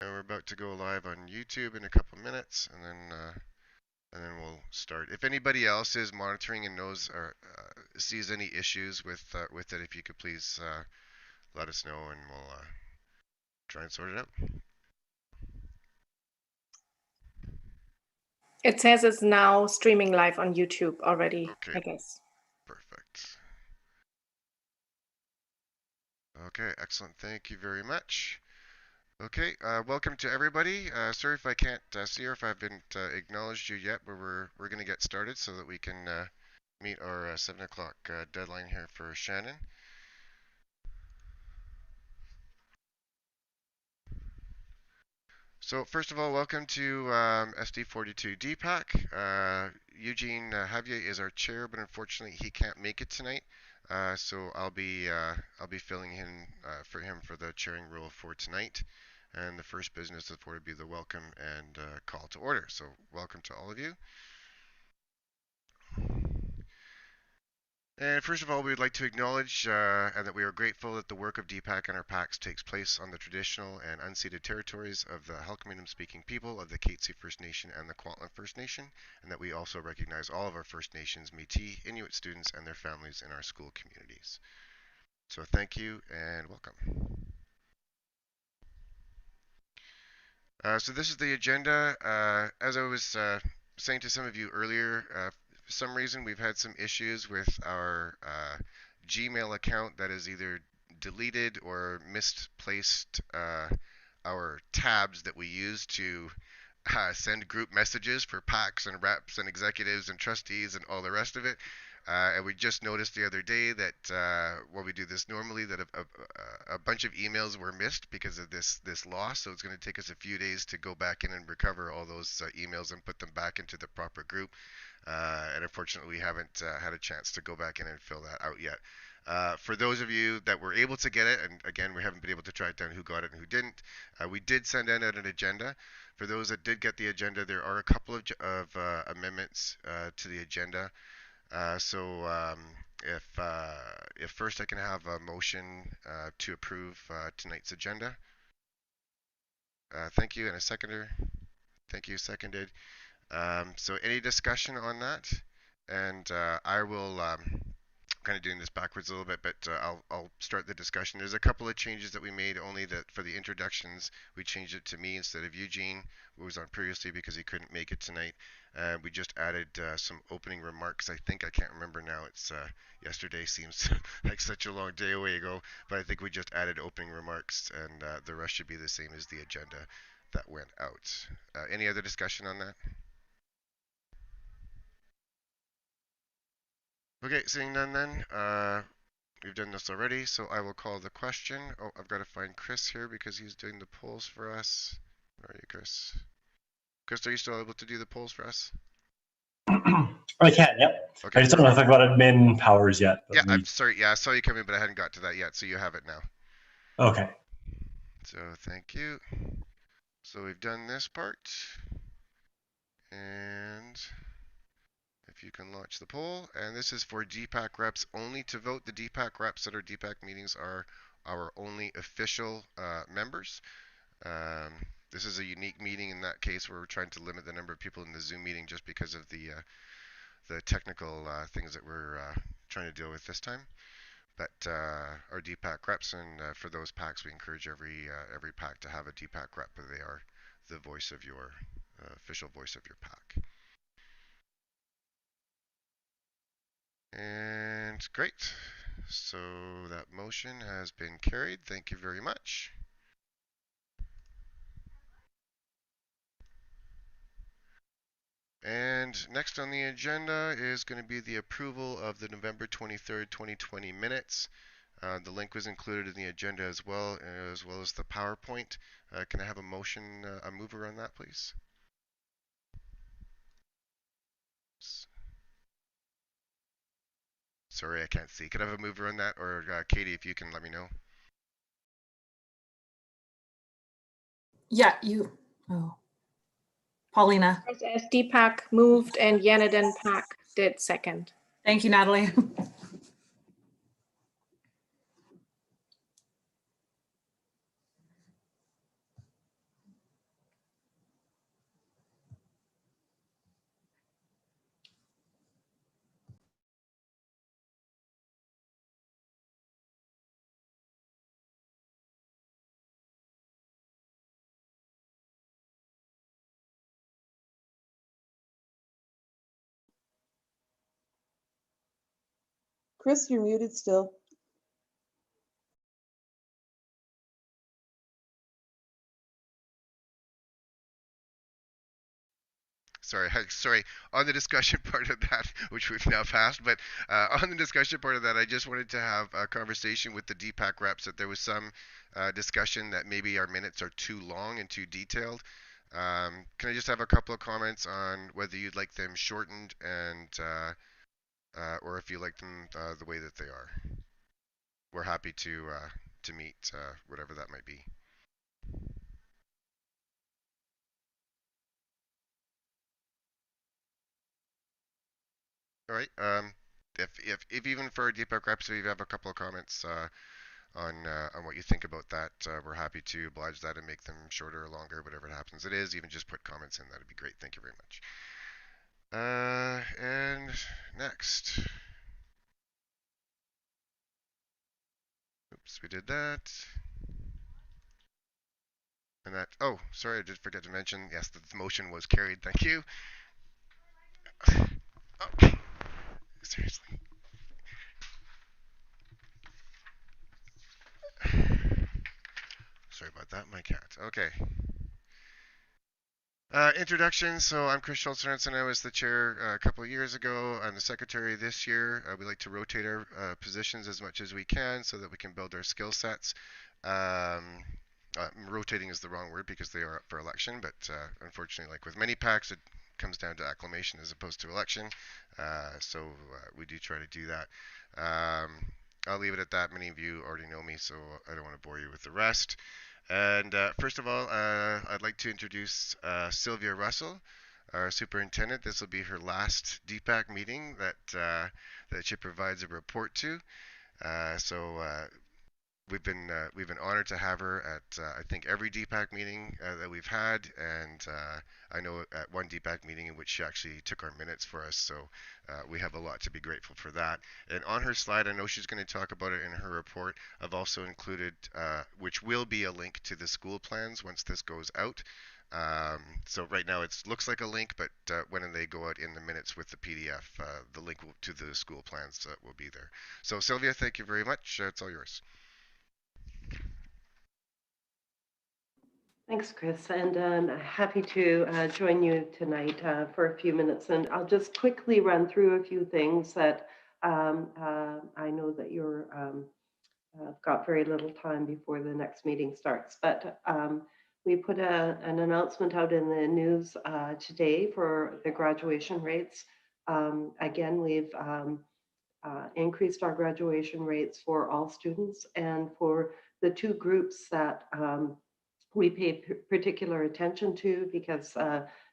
And we're about to go live on YouTube in a couple minutes, and then we'll start. If anybody else is monitoring and knows or sees any issues with it, if you could please let us know, and we'll try and sort it out. It says it's now streaming live on YouTube already, Okay. I guess. Perfect. Okay, excellent. Thank you very much. Okay, welcome to everybody. Sorry if I can't see or if I haven't acknowledged you yet, but we're going to get started so that we can meet our 7 o'clock deadline here for Shannon. So first of all, welcome to SD42 DPAC. Eugene Javier is our chair, but unfortunately he can't make it tonight. So I'll be filling in for him for the chairing role for tonight. And the first business of the board would be the welcome and call to order. So welcome to all of you. And first of all, we would like to acknowledge and that we are grateful that the work of DPAC and our PACs takes place on the traditional and unceded territories of the Halkminum-speaking people of the Katzie First Nation and the Kwantlen First Nation, and that we also recognize all of our First Nations, Métis, Inuit students, and their families in our school communities. So thank you and welcome. So this is the agenda. As I was saying to some of you earlier, for some reason we've had some issues with our Gmail account that is either deleted or misplaced our tabs that we use to send group messages for PACs and reps and executives and trustees and all the rest of it. And we just noticed the other day that when we do this normally, that a bunch of emails were missed because of this loss. So it's going to take us a few days to go back in and recover all those emails and put them back into the proper group. And unfortunately, we haven't had a chance to go back in and fill that out yet. For those of you that were able to get it, and again, we haven't been able to track down who got it and who didn't, we did send out an agenda. For those that did get the agenda, there are a couple of amendments to the agenda. If first I can have a motion to approve tonight's agenda. Thank you, and a seconder. Thank you, seconded. So any discussion on that? And I will kind of doing this backwards a little bit, but I'll start the discussion. There's a couple of changes that we made, only that for the introductions, we changed it to me instead of Eugene, who was on previously because he couldn't make it tonight. We just added some opening remarks. I think I can't remember now. It's yesterday seems like such a long day away ago, but I think we just added opening remarks, and the rest should be the same as the agenda that went out. Any other discussion on that? Okay, seeing none then, we've done this already, so I will call the question. Oh, I've got to find Chris here because he's doing the polls for us. Where are you, Chris? Chris, are you still able to do the polls for us? I can, yep. Okay, I just don't know if I've got admin powers yet. Yeah, I'm sorry. Yeah, I saw you come in, but I hadn't got to that yet, so you have it now. Okay. So thank you. So we've done this part. And if you can launch the poll, and this is for DPAC reps only to vote. The DPAC reps at our DPAC meetings are our only official members. This is a unique meeting in that case where we're trying to limit the number of people in the Zoom meeting just because of the technical things that we're trying to deal with this time. But our DPAC reps, and for those PACs, we encourage every PAC to have a DPAC rep, where they are the voice of your official voice of your PAC. And great. So that motion has been carried. Thank you very much. And next on the agenda is going to be the approval of the November 23rd, 2020 minutes. The link was included in the agenda as well as the PowerPoint. Can I have a motion, a mover on that, please? Sorry, I can't see. Could I have a mover on that? Or Katie, if you can let me know. Yeah, you. Oh. Paulina. DPAC moved and Yanadin PAC did second. Thank you, Natalie. Chris, you're muted still. Sorry. On the discussion part of that, which we've now passed, but on the discussion part of that, I just wanted to have a conversation with the DPAC reps that there was some discussion that maybe our minutes are too long and too detailed. Can I just have a couple of comments on whether you'd like them shortened and or if you like them the way that they are? We're happy to meet whatever that might be. All right. If even for DPAC reps, if you have a couple of comments on what you think about that, we're happy to oblige that and make them shorter or longer, whatever happens. It is even just put comments in. That'd be great. Thank you very much. And next. Oops, we did that. And that. Oh, sorry, I did forget to mention. Yes, the motion was carried. Thank you. Oh, seriously. Sorry about that, my cat. Okay. Introduction. So I'm Chris Schultz, and I was the chair a couple of years ago. I'm the secretary this year. We like to rotate our positions as much as we can so that we can build our skill sets. Rotating is the wrong word because they are up for election, but unfortunately, like with many PACs, it comes down to acclamation as opposed to election. So we do try to do that. I'll leave it at that. Many of you already know me, so I don't want to bore you with the rest. And first of all, I'd like to introduce Sylvia Russell, our superintendent. This will be her last DPAC meeting that she provides a report to. We've been honored to have her at I think every DPAC meeting that we've had, and I know at one DPAC meeting in which she actually took our minutes for us. So we have a lot to be grateful for that. And on her slide, I know she's going to talk about it in her report. I've also included, which will be a link to the school plans once this goes out. So right now it looks like a link, but when they go out in the minutes with the PDF, the link to the school plans will be there. So Sylvia, thank you very much. It's all yours. Thanks, Chris, and I'm happy to join you tonight for a few minutes. And I'll just quickly run through a few things that I know that you're got very little time before the next meeting starts. But we put an announcement out in the news today for the graduation rates. Again, we've increased our graduation rates for all students, and for the two groups that we pay particular attention to, because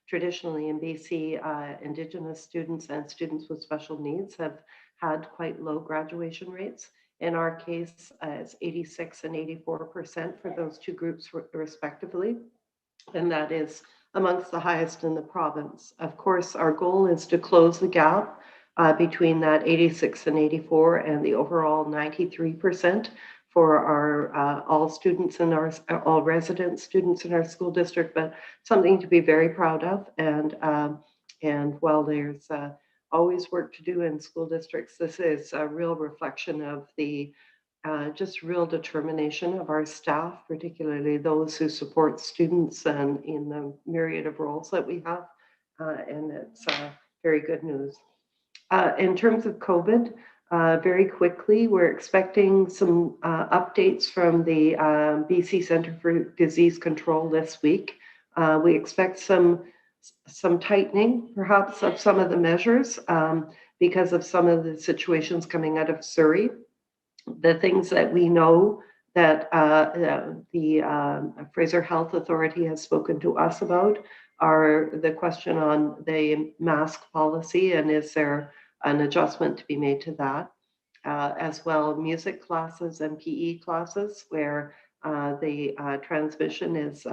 traditionally in BC, Indigenous students and students with special needs have had quite low graduation rates. In our case, it's 86% and 84% for those two groups respectively. And that is amongst the highest in the province. Of course, our goal is to close the gap between that 86 and 84 and the overall 93% for our all students in our all resident students in our school district, but something to be very proud of. And while there's always work to do in school districts, this is a real reflection of the just real determination of our staff, particularly those who support students and in the myriad of roles that we have. And it's very good news. In terms of COVID, very quickly, we're expecting some updates from the BC Centre for Disease Control this week. We expect some tightening, perhaps, of some of the measures because of some of the situations coming out of Surrey. The things that we know that the Fraser Health Authority has spoken to us about are the question on the mask policy, and is there an adjustment to be made to that, as well music classes and PE classes where the transmission is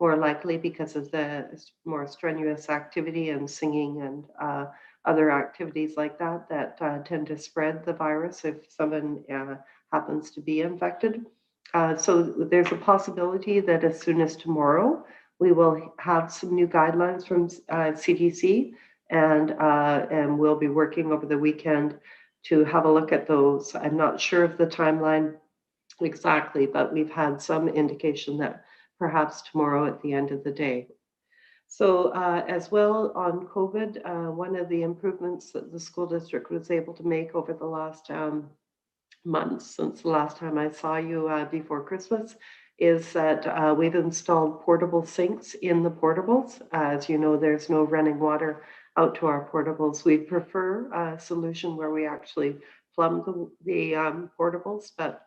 more likely because of the more strenuous activity and singing and other activities like that tend to spread the virus if someone happens to be infected. So there's a possibility that as soon as tomorrow, we will have some new guidelines from CDC, and we'll be working over the weekend to have a look at those. I'm not sure of the timeline exactly, but we've had some indication that perhaps tomorrow at the end of the day. So as well on COVID, one of the improvements that the school district was able to make over the last months, since the last time I saw you before Christmas, is that we've installed portable sinks in the portables. As you know, there's no running water out to our portables. We prefer a solution where we actually plumb the portables, but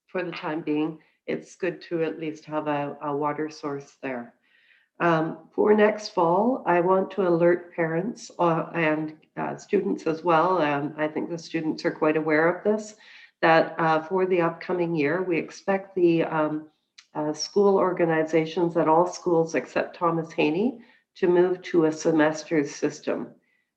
for the time being, it's good to at least have a water source there. For next fall, I want to alert parents and students as well. I think the students are quite aware of this, that for the upcoming year, we expect the school organizations at all schools except Thomas Haney to move to a semester system.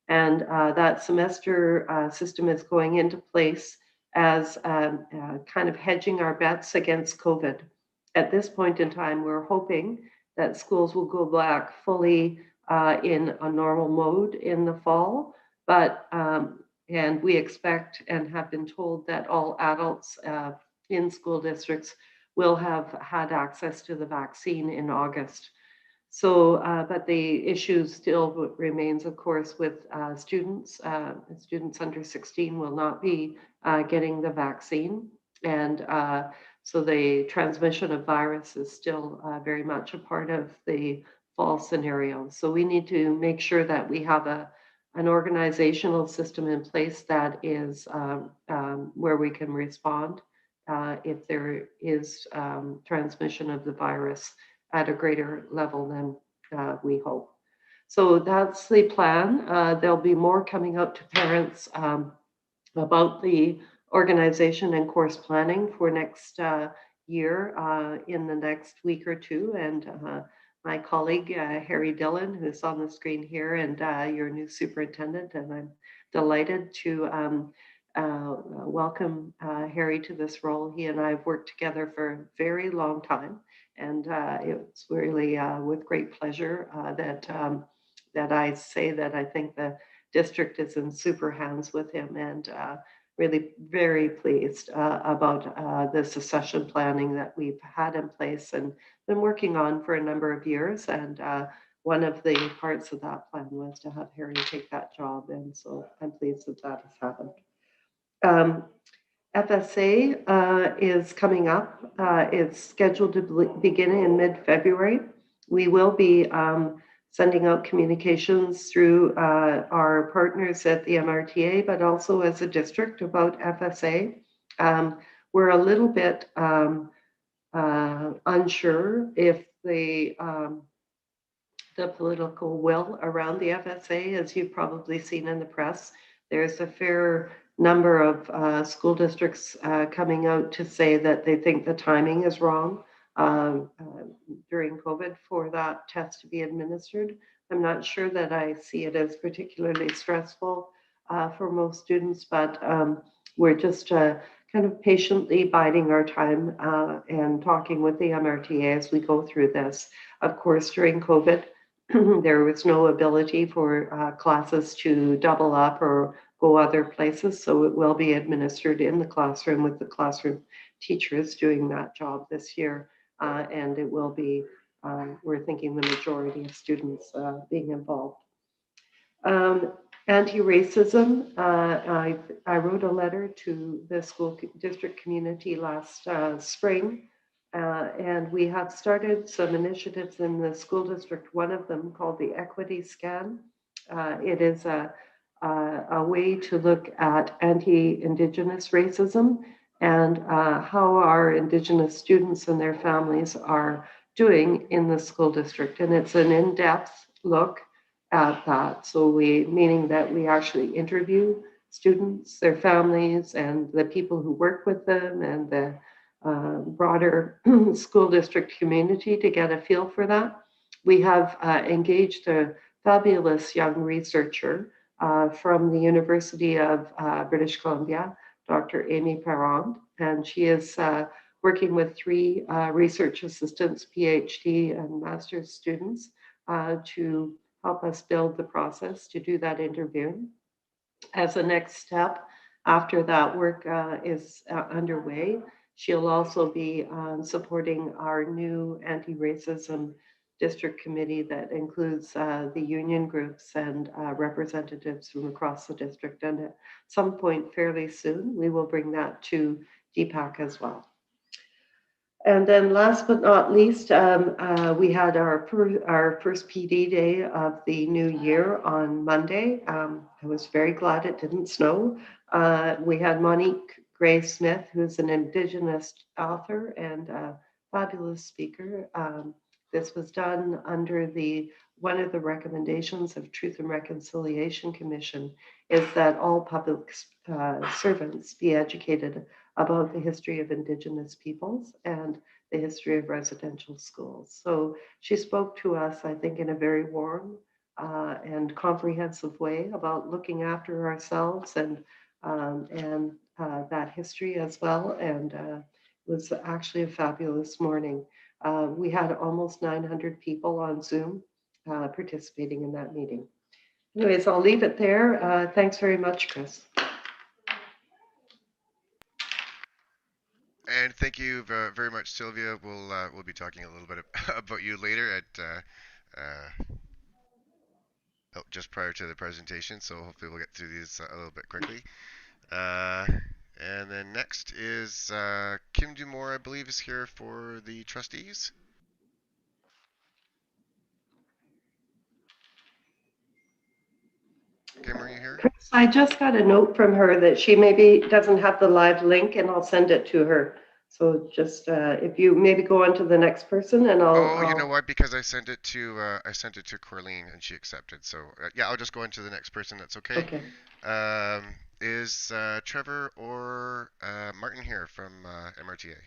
And that semester system is going into place as kind of hedging our bets against COVID. At this point in time, we're hoping that schools will go back fully in a normal mode in the fall, but and we expect and have been told that all adults in school districts will have had access to the vaccine in August. So, but the issue still remains, of course, with students. Students under 16 will not be getting the vaccine. And so the transmission of virus is still very much a part of the fall scenario. So we need to make sure that we have an organizational system in place that is where we can respond if there is transmission of the virus at a greater level than we hope. So that's the plan. There'll be more coming out to parents about the organization and course planning for next year in the next week or two. And my colleague, Harry Dillon, who's on the screen here, and your new superintendent, and I'm delighted to welcome Harry to this role. He and I have worked together for a very long time, and it's really with great pleasure that I say that I think the district is in super hands with him, and really very pleased about the succession planning that we've had in place and been working on for a number of years. And one of the parts of that plan was to have Harry take that job, and so I'm pleased that that has happened. FSA is coming up. It's scheduled to begin in mid-February. We will be sending out communications through our partners at the MRTA, but also as a district about FSA. We're a little bit unsure if the political will around the FSA, as you've probably seen in the press. There's a fair number of school districts coming out to say that they think the timing is wrong during COVID for that test to be administered. I'm not sure that I see it as particularly stressful for most students, but we're just kind of patiently biding our time and talking with the MRTA as we go through this. Of course, during COVID, there was no ability for classes to double up or go other places, so it will be administered in the classroom with the classroom teachers doing that job this year. And it will be, we're thinking the majority of students being involved. Anti-racism, I wrote a letter to the school district community last spring, and we have started some initiatives in the school district, one of them called the Equity Scan. It is a way to look at anti-Indigenous racism and how our Indigenous students and their families are doing in the school district. And it's an in-depth look at that. So meaning that we actually interview students, their families, and the people who work with them, and the broader school district community to get a feel for that. We have engaged a fabulous young researcher from the University of British Columbia, Dr. Amy Parent, and she is working with 3 research assistants, PhD and master's students, to help us build the process to do that interview. As a next step, after that work is underway. She'll also be supporting our new anti-racism district committee that includes the union groups and representatives from across the district. And at some point fairly soon, we will bring that to DPAC as well. And then last but not least, we had our first PD day of the new year on Monday. I was very glad it didn't snow. We had Monique Gray Smith, who's an Indigenous author and a fabulous speaker. This was done under one of the recommendations of Truth and Reconciliation Commission is that all public servants be educated about the history of Indigenous peoples and the history of residential schools. So she spoke to us, I think, in a very warm and comprehensive way about looking after ourselves and that history as well. And it was actually a fabulous morning. We had almost 900 people on Zoom participating in that meeting. Anyways, I'll leave it there. Thanks very much, Chris. And thank you very much, Sylvia. We'll be talking a little bit about you later at just prior to the presentation. So hopefully we'll get through these a little bit quickly. And then next is Kim Dumore, I believe, is here for the trustees. Kim, are you here? Chris, I just got a note from her that she maybe doesn't have the live link, and I'll send it to her. So just if you maybe go on to the next person, and you know what? Because I sent it to Corleen and she accepted. So yeah, I'll just go into the next person. That's okay. Okay. Is Trevor or Martin here from MRTA?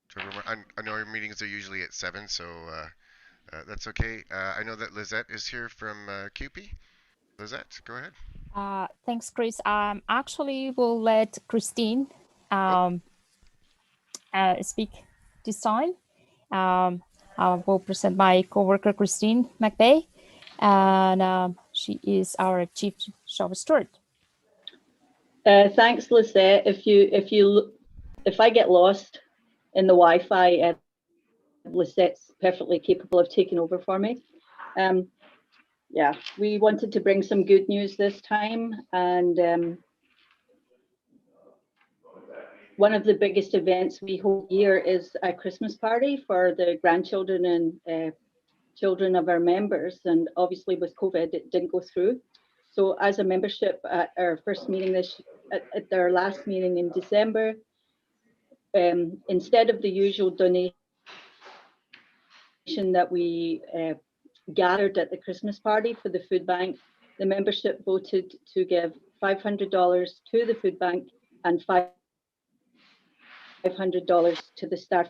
Trevor, I know our meetings are usually at 7, so that's okay. I know that Lizette is here from CUPE. Lizette, go ahead. Thanks, Chris. Actually, we'll let Christine speak this time. I will present my coworker, Christine McVeigh, and she is our Chief Shop Steward. Thanks, Lisette. If I get lost in the Wi-Fi, Lisette's perfectly capable of taking over for me. Yeah, we wanted to bring some good news this time, and one of the biggest events we hold here is a Christmas party for the grandchildren and children of our members, and obviously with COVID it didn't go through. So as a membership at our first meeting at our last meeting in December, instead of the usual donation that we gathered at the Christmas party for the food bank, the membership voted to give $500 to the food bank and $500 to the Star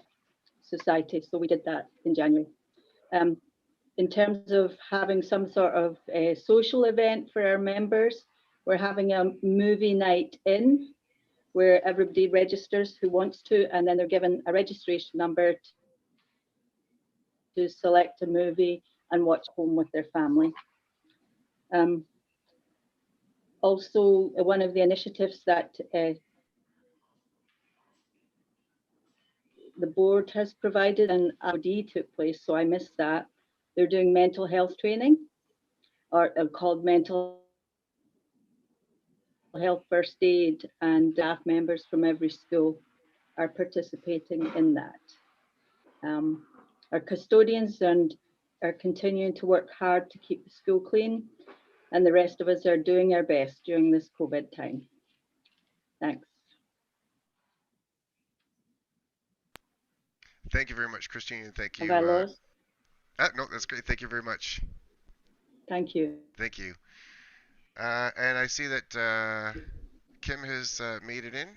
Society. So we did that in January. In terms of having some sort of a social event for our members, we're having a movie night in where everybody registers who wants to, and then they're given a registration number to select a movie and watch home with their family. Also, one of the initiatives that the board has provided, and AOD took place, so I missed that. They're doing mental health training, or called mental health first aid, and staff members from every school are participating in that. Our custodians are continuing to work hard to keep the school clean, and the rest of us are doing our best during this COVID time. Thanks. Thank you very much, Christine, and thank you. Have I lost? No, that's great. Thank you very much. Thank you. Thank you. And I see that Kim has made it in.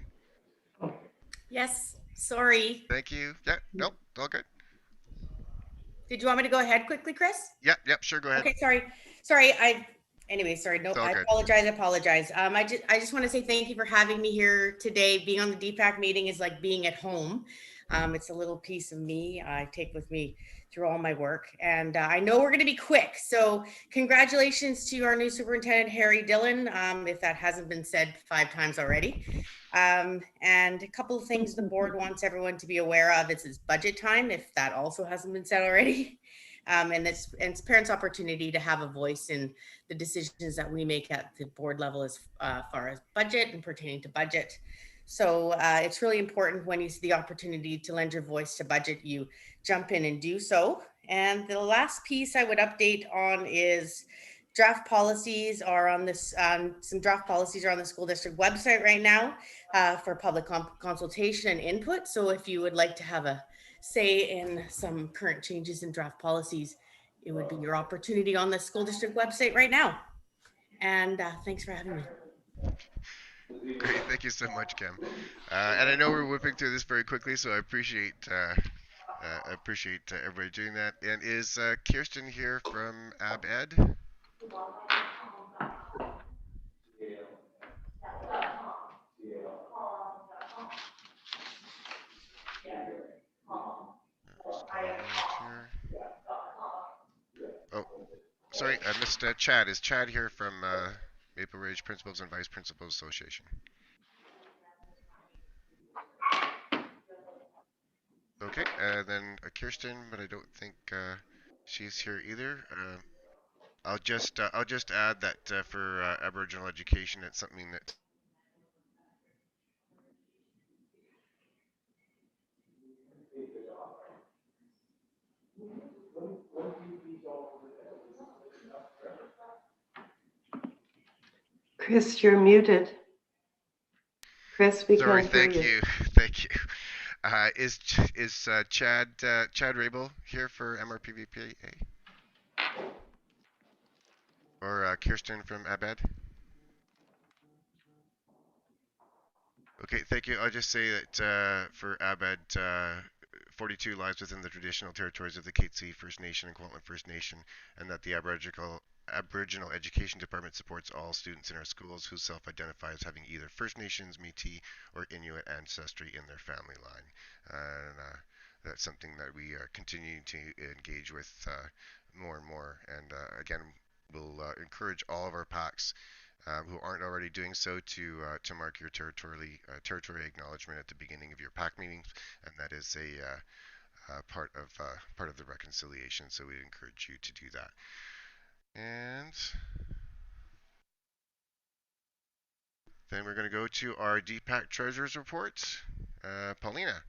Yes, sorry. Thank you. Yeah, nope, all good. Did you want me to go ahead quickly, Chris? Yep, sure, go ahead. Okay, sorry. Anyway, sorry. No, I apologize. I just want to say thank you for having me here today. Being on the DPAC meeting is like being at home. It's a little piece of me I take with me through all my work. And I know we're going to be quick. So congratulations to our new superintendent, Harry Dillon, if that hasn't been said 5 times already. And a couple of things the board wants everyone to be aware of. It's budget time, if that also hasn't been said already. And it's parents' opportunity to have a voice in the decisions that we make at the board level as far as budget and pertaining to budget. So it's really important when you see the opportunity to lend your voice to budget, you jump in and do so. And the last piece I would update on is draft policies are on this, some draft policies are on the school district website right now for public consultation and input. So if you would like to have a say in some current changes in draft policies, it would be your opportunity on the school district website right now. And thanks for having me. Great, thank you so much, Kim. And I know we're whipping through this very quickly, so I appreciate everybody doing that. And is Kirsten here from AbEd? Oh, sorry, I missed Chad. Is Chad here from Maple Ridge Principals and Vice Principals Association? Okay, then Kirsten, but I don't think she's here either. I'll just add that for Aboriginal education, it's something that Chris, you're muted. Chris, we sorry, can't hear thank you. Thank you. Is Chad Rabel here for MRPVPA? Or Kirsten from AbEd? Okay, thank you. I'll just say that for AbEd, 42 lies within the traditional territories of the Katzie First Nation and Kwantlen First Nation, and that the Aboriginal Education Department supports all students in our schools who self-identify as having either First Nations, Métis, or Inuit ancestry in their family line. And that's something that we are continuing to engage with more and more. And again, we'll encourage all of our PACs who aren't already doing so to mark your territory acknowledgement at the beginning of your PAC meetings, and that is a part of the reconciliation. So we encourage you to do that. And then we're going to go to our DPAC Treasurer's Report. Paulina.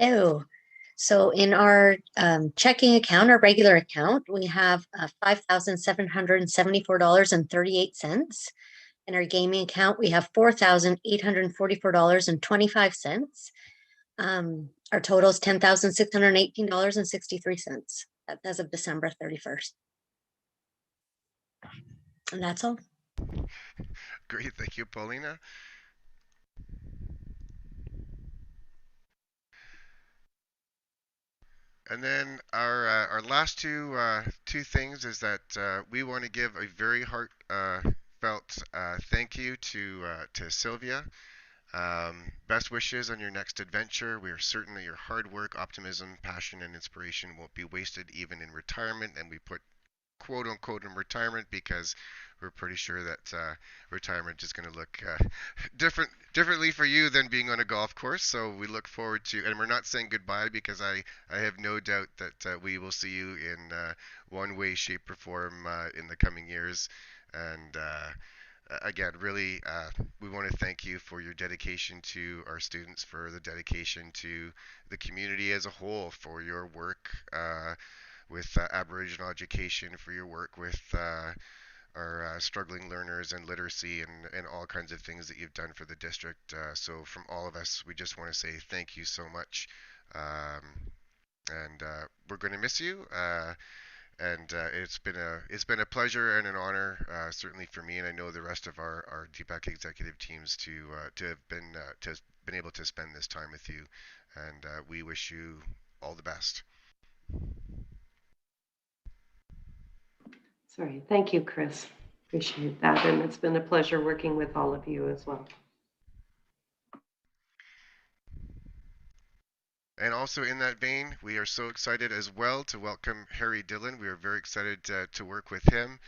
Oh, so in our checking account, our regular account, we have $5,774.38. In our gaming account, we have $4,844.25. Our total is $10,618.63. As of December 31st. And that's all. Great, thank you, Paulina. And then our last two things is that we want to give a very heartfelt thank you to Sylvia. Best wishes on your next adventure. We are certain that your hard work, optimism, passion, and inspiration won't be wasted even in retirement. And we put quote unquote in retirement because we're pretty sure that retirement is going to look differently for you than being on a golf course. So we look forward to, and we're not saying goodbye because I have no doubt that we will see you in one way, shape, or form in the coming years. And again, really, we want to thank you for your dedication to our students, for the dedication to the community as a whole, for your work with Aboriginal education, for your work with our struggling learners and literacy and all kinds of things that you've done for the district. So from all of us, we just want to say thank you so much. And we're going to miss you. And it's been a pleasure and an honor, certainly for me, and I know the rest of our DPAC executive teams to have been able to spend this time with you, and we wish you all the best. Sorry, thank you, Chris. Appreciate that, and it's been a pleasure working with all of you as well. And also in that vein, we are so excited as well to welcome Harry Dillon. We are very excited to work with him.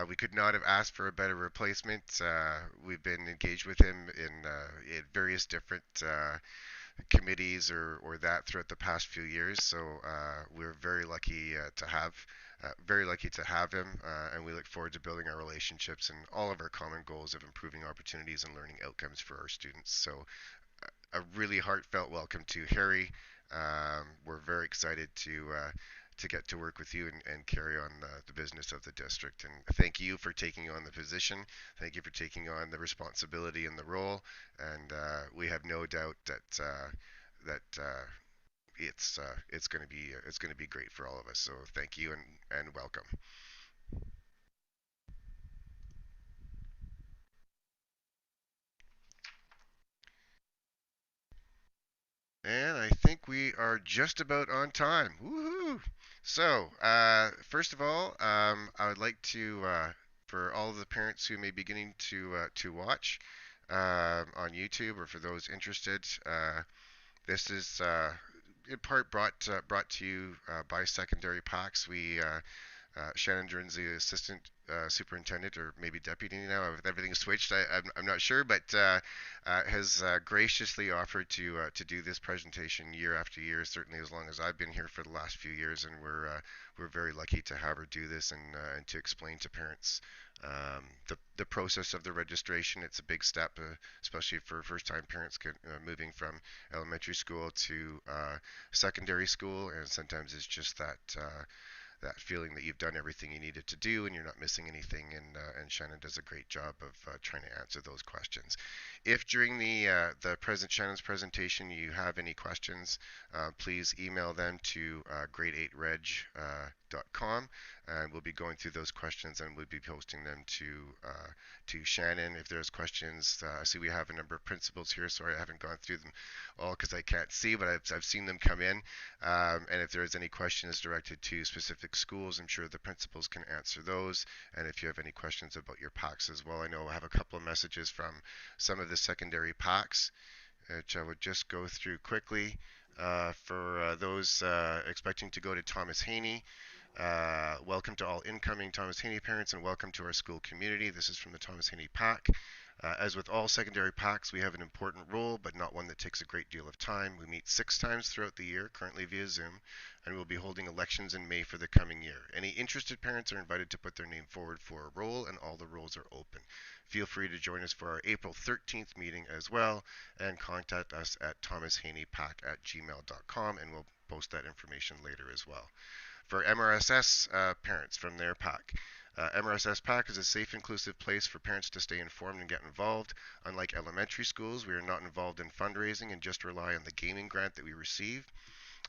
We could not have asked for a better replacement. We've been engaged with him in various different committees or that throughout the past few years. So we're very lucky to have him, and we look forward to building our relationships and all of our common goals of improving opportunities and learning outcomes for our students. So a really heartfelt welcome to Harry. We're very excited to get to work with you and carry on the business of the district. And thank you for taking on the position. Thank you for taking on the responsibility and the role. And we have no doubt that it's going to be great for all of us. So thank you and welcome. And I think we are just about on time. Woohoo! So, first of all, I would like to, for all of the parents who may be beginning to watch on YouTube, or for those interested, this is in part brought to you by Secondary PACs. Shannon Dern's the assistant superintendent, or maybe deputy now. Everything's switched. I'm not sure, but has graciously offered to do this presentation year after year, certainly as long as I've been here for the last few years, and we're very lucky to have her do this and to explain to parents the process of the registration. It's a big step, especially for first-time parents moving from elementary school to secondary school, and sometimes it's just that feeling that you've done everything you needed to do and you're not missing anything. And Shannon does a great job of trying to answer those questions. If during Shannon's presentation you have any questions, please email them to grade8reg.com, and we'll be going through those questions and we'll be posting them to Shannon. If there's questions, I see we have a number of principals here. Sorry, I haven't gone through them all because I can't see, but I've seen them come in. And if there's any questions directed to specific schools, I'm sure the principals can answer those. And if you have any questions about your PACs as well, I know I have a couple of messages from some of the secondary PACs, which I would just go through quickly. For those expecting to go to Thomas Haney, welcome to all incoming Thomas Haney parents and welcome to our school community. This is from the Thomas Haney PAC. As with all secondary PACs, we have an important role, but not one that takes a great deal of time. We meet 6 times throughout the year, currently via Zoom, and we'll be holding elections in May for the coming year. Any interested parents are invited to put their name forward for a role, and all the roles are open. Feel free to join us for our April 13th meeting as well, and contact us at thomashaneypac@gmail.com, and we'll post that information later as well. For MRSS parents from their PAC, MRSS PAC is a safe, inclusive place for parents to stay informed and get involved. Unlike elementary schools, we are not involved in fundraising and just rely on the gaming grant that we receive.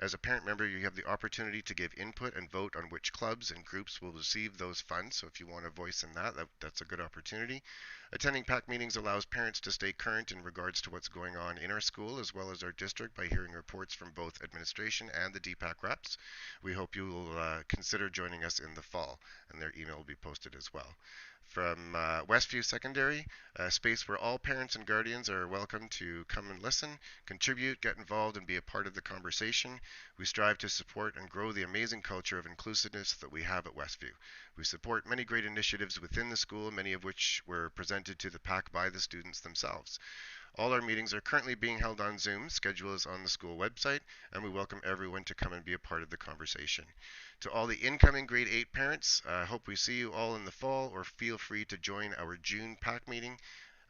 As a parent member, you have the opportunity to give input and vote on which clubs and groups will receive those funds. So if you want a voice in that's a good opportunity. Attending PAC meetings allows parents to stay current in regards to what's going on in our school as well as our district by hearing reports from both administration and the DPAC reps. We hope you will consider joining us in the fall, and their email will be posted as well. From Westview Secondary, a space where all parents and guardians are welcome to come and listen, contribute, get involved, and be a part of the conversation. We strive to support and grow the amazing culture of inclusiveness that we have at Westview. We support many great initiatives within the school, many of which were presented to the PAC by the students themselves. All our meetings are currently being held on Zoom. Schedule is on the school website, and we welcome everyone to come and be a part of the conversation. To all the incoming grade 8 parents, I hope we see you all in the fall, or feel free to join our June PAC meeting.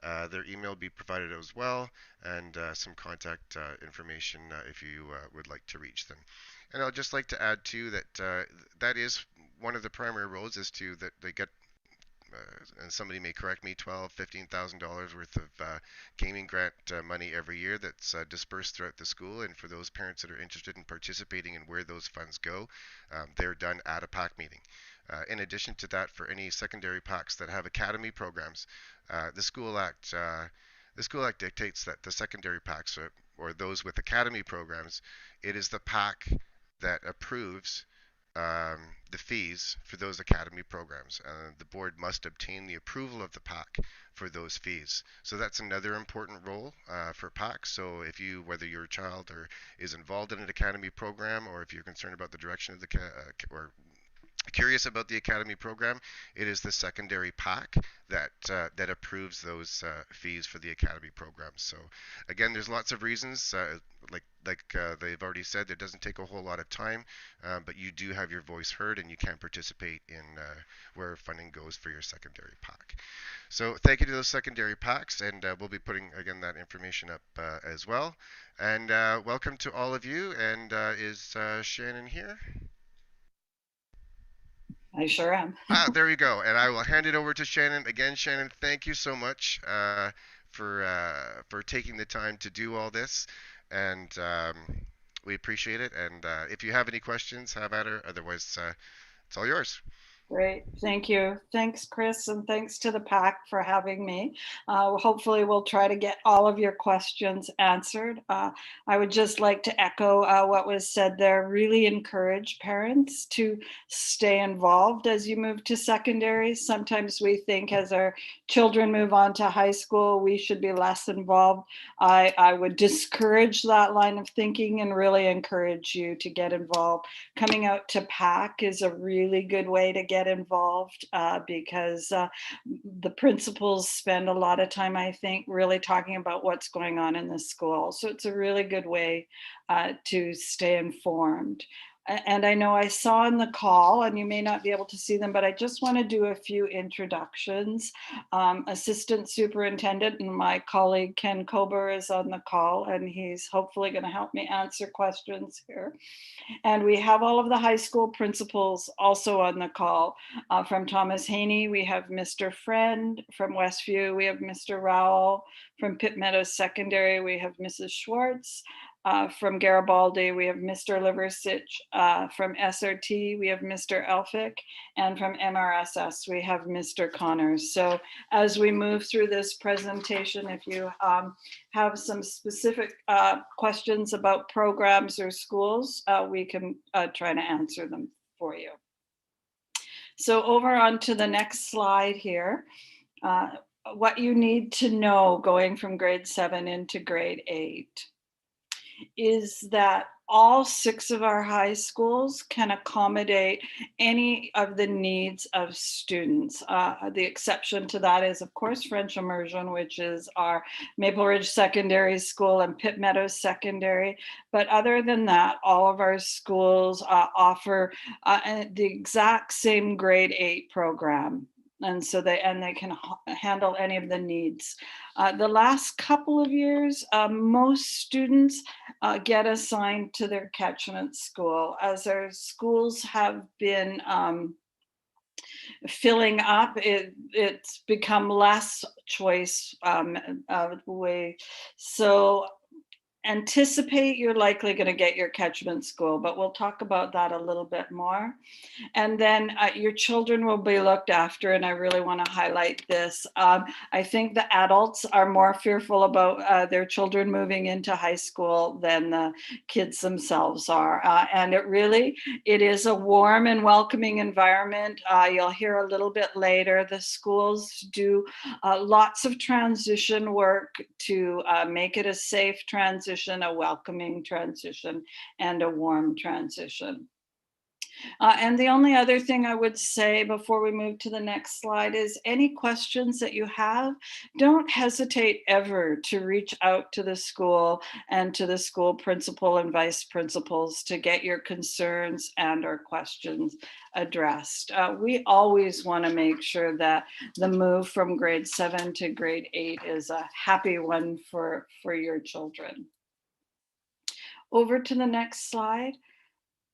Their email will be provided as well, and some contact information if you would like to reach them. And I'd just like to add too that that is one of the primary roles, is to that they get and somebody may correct me, $12,000-$15,000 worth of gaming grant money every year that's dispersed throughout the school. And for those parents that are interested in participating in where those funds go, they're done at a PAC meeting. In addition to that, for any secondary PACs that have academy programs, the School Act dictates that the secondary PACs, or those with academy programs, it is the PAC that approves the fees for those academy programs. The board must obtain the approval of the PAC for those fees. So that's another important role for PAC. So if you, whether your child is involved in an academy program, or if you're concerned about the direction of the or curious about the academy program, it is the secondary PAC that approves those fees for the academy program. So again, there's lots of reasons. Like they've already said, it doesn't take a whole lot of time, but you do have your voice heard, and you can participate in where funding goes for your secondary PAC. So thank you to those secondary PACs, and we'll be putting again that information up as well. And welcome to all of you. And is Shannon here? I sure am. There you go. And I will hand it over to Shannon. Again, Shannon, thank you so much for taking the time to do all this. And we appreciate it. And if you have any questions, have at her. Otherwise, it's all yours. Great, thank you. Thanks, Chris, and thanks to the PAC for having me. Hopefully we'll try to get all of your questions answered. I would just like to echo what was said there. Really encourage parents to stay involved as you move to secondary. Sometimes we think as our children move on to high school, we should be less involved. I would discourage that line of thinking and really encourage you to get involved. Coming out to PAC is a really good way to get involved because the principals spend a lot of time, I think, really talking about what's going on in the school. So it's a really good way to stay informed. And I know I saw in the call, and you may not be able to see them, but I just want to do a few introductions. Assistant Superintendent and my colleague Ken Kober is on the call, and he's hopefully going to help me answer questions here. And we have all of the high school principals also on the call. From Thomas Haney, we have Mr. Friend. From Westview, we have Mr. Rowell. From Pitt Meadows Secondary, we have Mrs. Schwartz. From Garibaldi, we have Mr. Liversich. From SRT, we have Mr. Elphick. And from MRSS, we have Mr. Connors. So as we move through this presentation, if you have some specific questions about programs or schools, we can try to answer them for you. So over on to the next slide here. What you need to know going from grade 7 into grade 8. Is that all 6 of our high schools can accommodate any of the needs of students. The exception to that is, of course, French Immersion, which is our Maple Ridge Secondary School and Pitt Meadows Secondary. But other than that, all of our schools offer the exact same grade 8 program. And so they can handle any of the needs. The last couple of years, most students get assigned to their catchment school. As our schools have been filling up, it's become less choice way. So anticipate you're likely going to get your catchment school, but we'll talk about that a little bit more. And then your children will be looked after, and I really want to highlight this. I think the adults are more fearful about their children moving into high school than the kids themselves are. And it is a warm and welcoming environment. You'll hear a little bit later, the schools do lots of transition work to make it a safe transition, a welcoming transition, and a warm transition. And the only other thing I would say before we move to the next slide is any questions that you have, don't hesitate ever to reach out to the school and to the school principal and vice principals to get your concerns and or questions addressed. We always want to make sure that the move from grade 7 to grade 8 is a happy one for your children. Over to the next slide.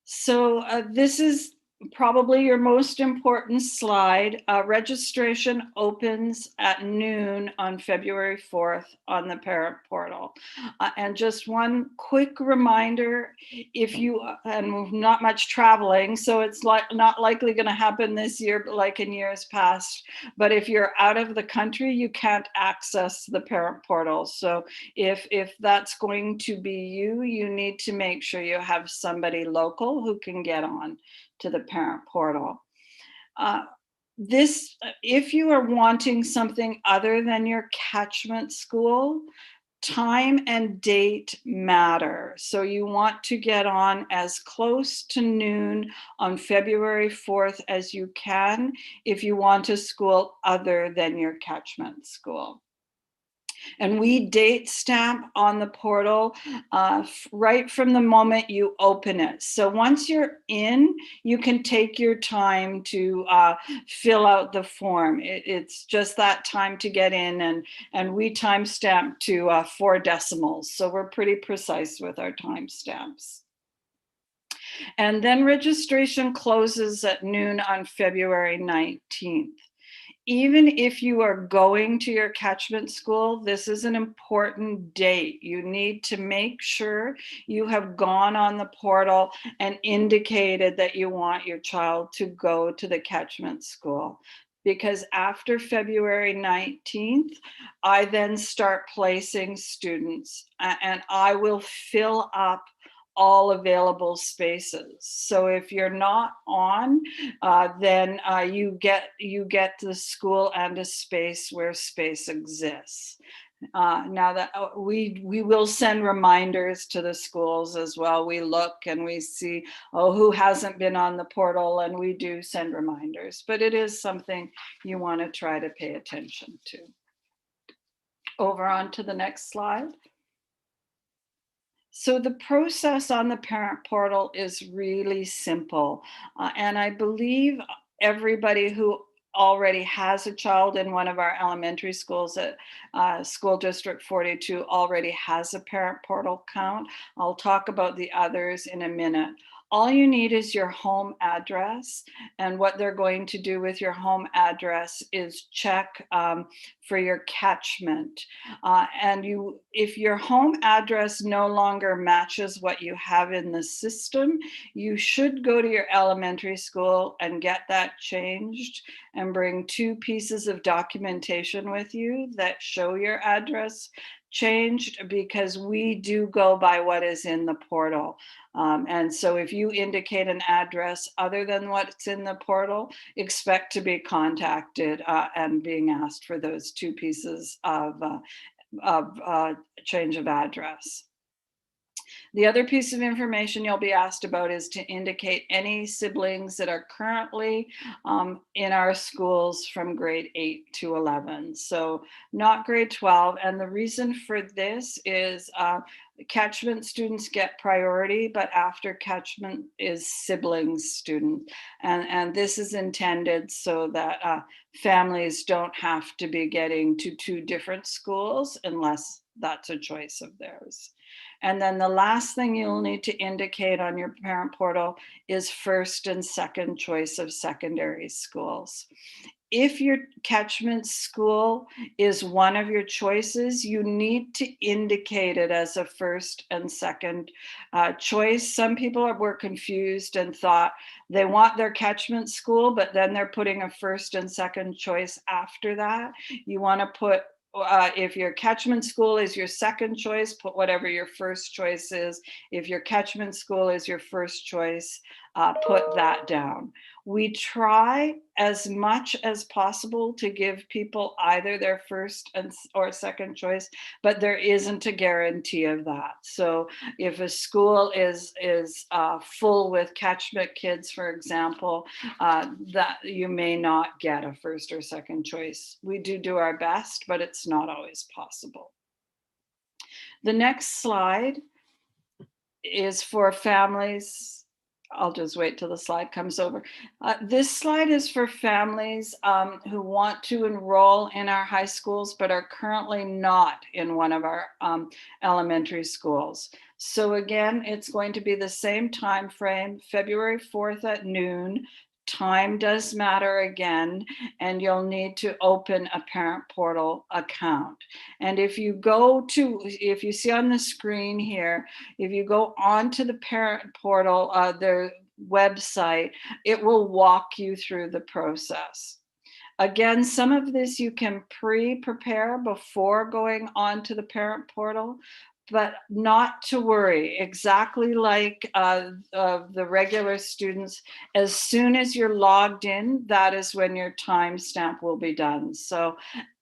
So this is probably your most important slide. Registration opens at noon on February 4th on the parent portal. And just one quick reminder, if you, and not much traveling, so it's not likely going to happen this year, but like in years past, but if you're out of the country, you can't access the parent portal. So if that's going to be you, you need to make sure you have somebody local who can get on to the parent portal. If you are wanting something other than your catchment school, time and date matter. So you want to get on as close to noon on February 4th as you can if you want a school other than your catchment school. And we date stamp on the portal right from the moment you open it. So once you're in, you can take your time to fill out the form. It's just that time to get in, and we timestamp to 4 decimals. So we're pretty precise with our timestamps. And then registration closes at noon on February 19th. Even if you are going to your catchment school, this is an important date. You need to make sure you have gone on the portal and indicated that you want your child to go to the catchment school. Because after February 19th, I then start placing students, and I will fill up all available spaces. So if you're not on, then you get the school and a space where space exists. Now that we will send reminders to the schools as well. We look and we see, oh, who hasn't been on the portal, and we do send reminders, but it is something you want to try to pay attention to. Over on to the next slide. So the process on the parent portal is really simple. And I believe everybody who already has a child in one of our elementary schools at School District 42 already has a parent portal account. I'll talk about the others in a minute. All you need is your home address, and what they're going to do with your home address is check for your catchment. If your home address no longer matches what you have in the system, you should go to your elementary school and get that changed and bring 2 pieces of documentation with you that show your address changed, because we do go by what is in the portal. And so if you indicate an address other than what's in the portal, expect to be contacted and being asked for those 2 pieces of change of address. The other piece of information you'll be asked about is to indicate any siblings that are currently in our schools from grade 8 to 11. So not grade 12. And the reason for this is catchment students get priority, but after catchment is siblings student. And this is intended so that families don't have to be getting to 2 different schools unless that's a choice of theirs. And then the last thing you'll need to indicate on your parent portal is first and second choice of secondary schools. If your catchment school is one of your choices, you need to indicate it as a first and second choice. Some people were confused and thought they want their catchment school, but then they're putting a first and second choice after that. You want to put, if your catchment school is your second choice, put whatever your first choice is. If your catchment school is your first choice, put that down. We try as much as possible to give people either their first or second choice, but there isn't a guarantee of that. So if a school is full with catchment kids, for example, that you may not get a first or second choice. We do our best, but it's not always possible. The next slide is for families. I'll just wait till the slide comes over. This slide is for families who want to enroll in our high schools, but are currently not in one of our elementary schools. So again, it's going to be the same time frame, February 4th at noon. Time does matter again, and you'll need to open a parent portal account. And if you see on the screen here, if you go onto the parent portal, their website, it will walk you through the process. Again, some of this you can pre-prepare before going on to the parent portal. but not to worry. Exactly like the regular students, as soon as you're logged in, that is when your timestamp will be done. So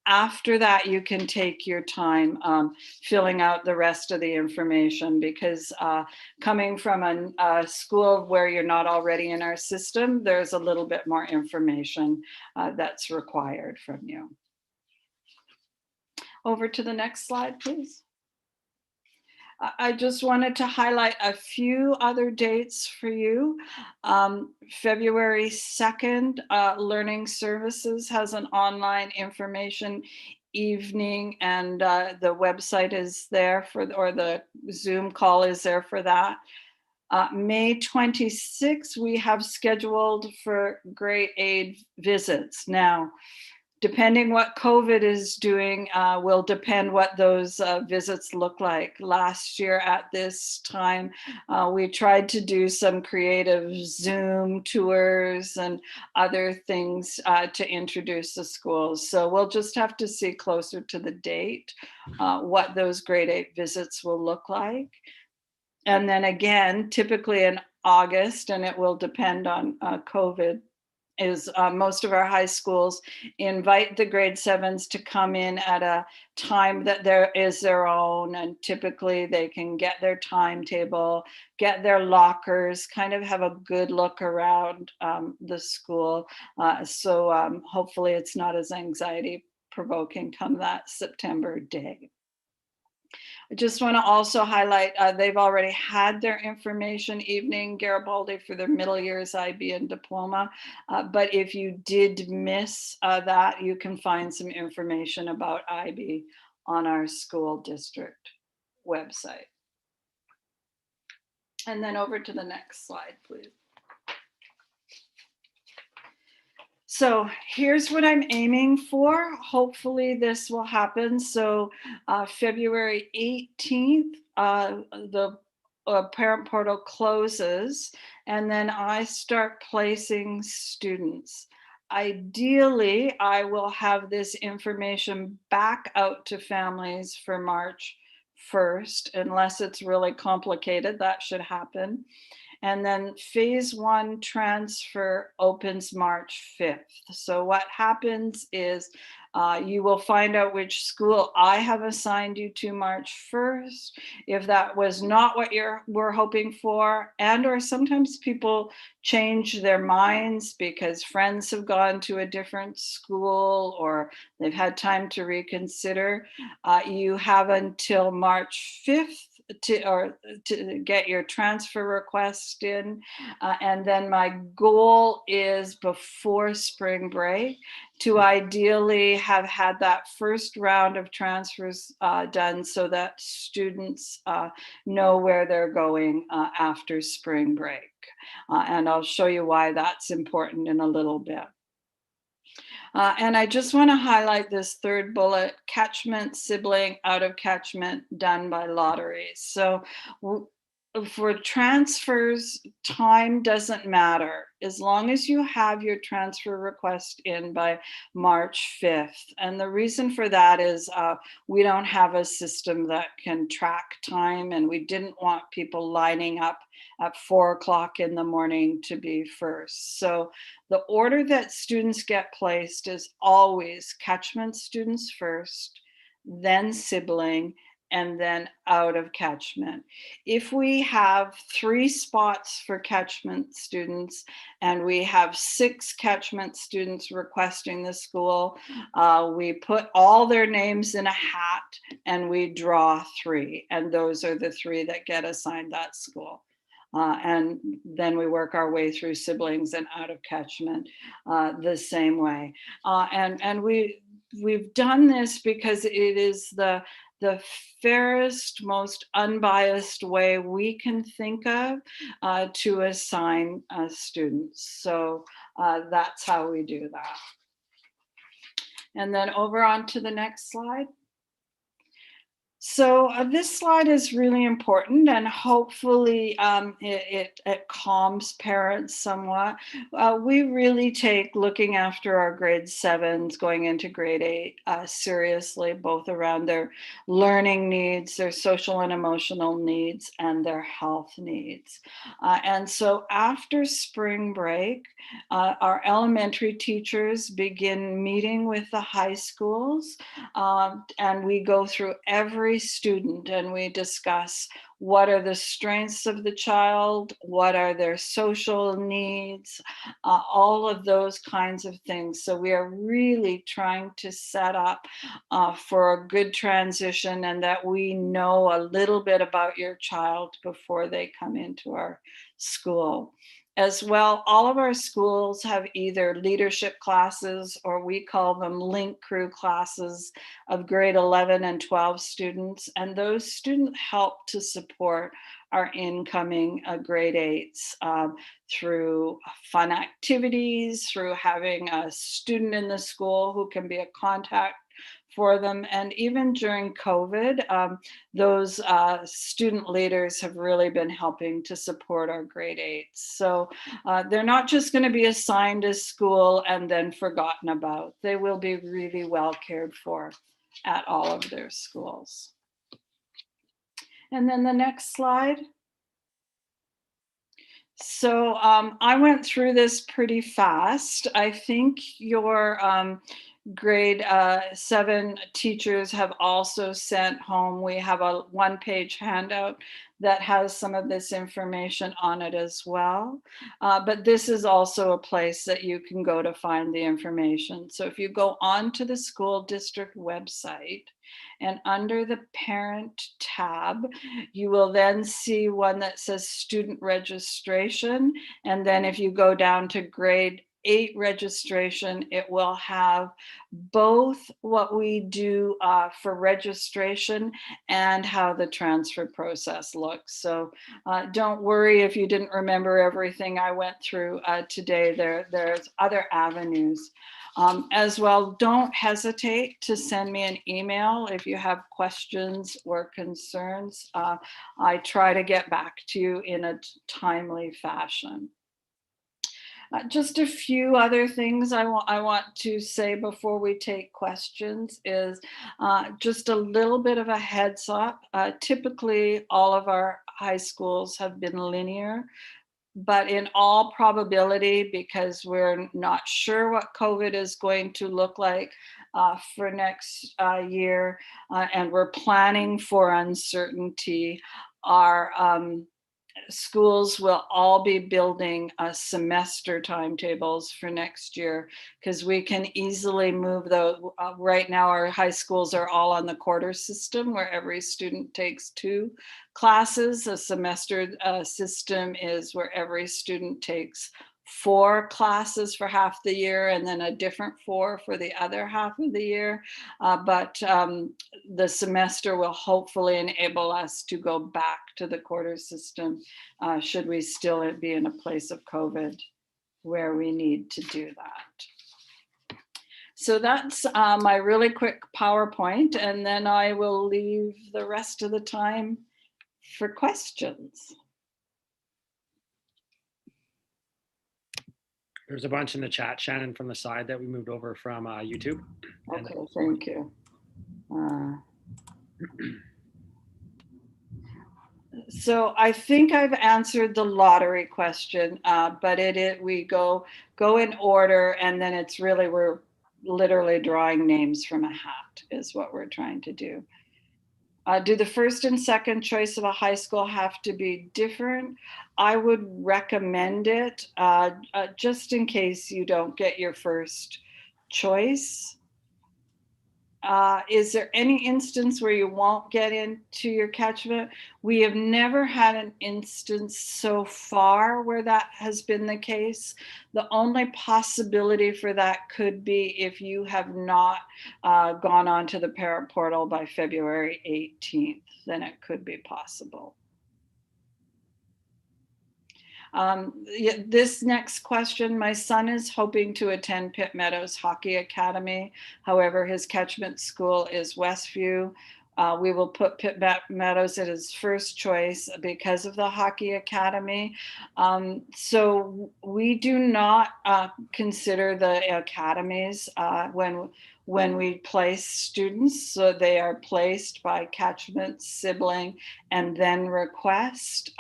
after that, you can take your time filling out the rest of the information, because coming from a school where you're not already in our system, there's a little bit more information that's required from you. Over to the next slide, please. I just wanted to highlight a few other dates for you. February 2nd, Learning Services has an online information evening, and the website is there for, or the Zoom call is there for that. May 26th, we have scheduled for grade aid visits. Now, depending what COVID is doing will depend what those visits look like. Last year at this time, we tried to do some creative Zoom tours and other things to introduce the schools. So we'll just have to see closer to the date what those grade 8 visits will look like. And then again, typically in August, and it will depend on COVID, is most of our high schools invite the grade 7s to come in at a time that there is their own, and typically they can get their timetable, get their lockers, kind of have a good look around the school. So hopefully it's not as anxiety provoking come that September day. I just want to also highlight, they've already had their information evening, Garibaldi, for their middle years IB and diploma. But if you did miss that, you can find some information about IB on our school district website. And then over to the next slide, please. So here's what I'm aiming for. Hopefully this will happen. So February 18th, the parent portal closes, and then I start placing students. Ideally, I will have this information back out to families for March 1st, unless it's really complicated, that should happen. And then phase 1 transfer opens March 5th. So what happens is you will find out which school I have assigned you to March 1st. If that was not what we're hoping for, and or sometimes people change their minds because friends have gone to a different school or they've had time to reconsider, you have until March 5th to get your transfer request in. And then my goal is before spring break to ideally have had that first round of transfers done so that students know where they're going after spring break. And I'll show you why that's important in a little bit. And I just want to highlight this third bullet: catchment, sibling, out of catchment, done by lottery. So for transfers, time doesn't matter as long as you have your transfer request in by March 5th. And the reason for that is we don't have a system that can track time, and we didn't want people lining up at 4 o'clock in the morning to be first. So the order that students get placed is always catchment students first, then sibling, and then out of catchment. If we have 3 spots for catchment students and we have 6 catchment students requesting the school, we put all their names in a hat and we draw 3, and those are the 3 that get assigned that school. And then we work our way through siblings and out of catchment the same way. And we've done this because it is the fairest, most unbiased way we can think of to assign students. So that's how we do that. And then over on to the next slide. So this slide is really important, and hopefully it calms parents somewhat. We really take looking after our grade 7s going into grade 8 seriously, both around their learning needs, their social and emotional needs, and their health needs. And so after spring break, our elementary teachers begin meeting with the high schools, and we go through every student and we discuss what are the strengths of the child, what are their social needs, all of those kinds of things. So we are really trying to set up for a good transition, and that we know a little bit about your child before they come into our school. As well, all of our schools have either leadership classes, or we call them link crew classes, of grade 11 and 12 students. And those students help to support our incoming grade 8s through fun activities, through having a student in the school who can be a contact for them. And even during COVID, those student leaders have really been helping to support our grade 8s. So they're not just going to be assigned to school and then forgotten about. They will be really well cared for at all of their schools. And then the next slide. So I went through this pretty fast. I think your grade 7 teachers have also sent home. We have a one-page handout that has some of this information on it as well. But this is also a place that you can go to find the information. So if you go onto the school district website, and under the parent tab, you will then see one that says student registration. And then if you go down to grade 8 registration, it will have both what we do for registration and how the transfer process looks. So don't worry if you didn't remember everything I went through today. There's other avenues. As well, don't hesitate to send me an email if you have questions or concerns. I try to get back to you in a timely fashion. Just a few other things I want to say before we take questions is just a little bit of a heads up. Typically, all of our high schools have been linear. But in all probability, because we're not sure what COVID is going to look like for next year, and we're planning for uncertainty, our schools will all be building semester timetables for next year, because we can easily move those. Right now, our high schools are all on the quarter system, where every student takes 2 classes. A semester system is where every student takes 4 classes for half the year, and then a different 4 for the other half of the year. But the semester will hopefully enable us to go back to the quarter system, should we still be in a place of COVID where we need to do that. So that's my really quick PowerPoint, and then I will leave the rest of the time for questions. There's a bunch in the chat, Shannon, from the side that we moved over from YouTube. Okay, thank you. So I think I've answered the lottery question, but we go in order, and then it's really, we're literally drawing names from a hat is what we're trying to do. Do the first and second choice of a high school have to be different? I would recommend it just in case you don't get your first choice. Is there any instance where you won't get into your catchment? We have never had an instance so far where that has been the case. The only possibility for that could be if you have not gone on to the parent portal by February 18th, then it could be possible. This next question, my son is hoping to attend Pitt Meadows Hockey Academy. However, his catchment school is Westview. We will put Pitt Meadows at his first choice because of the hockey academy. So we do not consider the academies when we place students. So they are placed by catchment, sibling, and then request.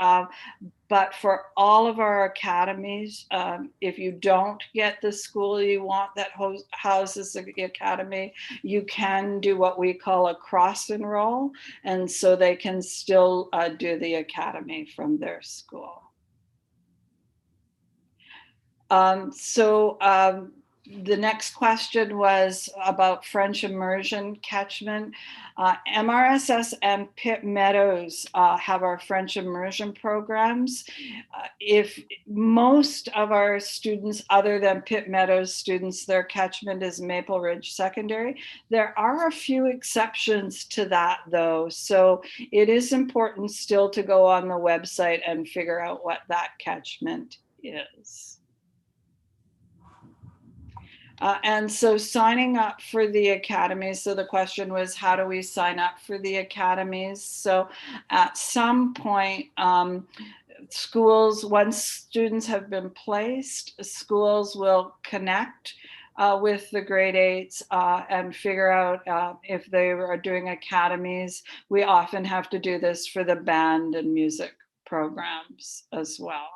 But for all of our academies, if you don't get the school you want that houses the academy, you can do what we call a cross enroll. And so they can still do the academy from their school. The next question was about French immersion catchment. MRSS and Pitt Meadows have our French immersion programs. If most of our students, other than Pitt Meadows students, their catchment is Maple Ridge Secondary. There are a few exceptions to that though. So it is important still to go on the website and figure out what that catchment is. And so signing up for the academies, so the question was, how do we sign up for the academies? So at some point, schools, once students have been placed, schools will connect with the grade 8s and figure out if they are doing academies. We often have to do this for the band and music programs as well.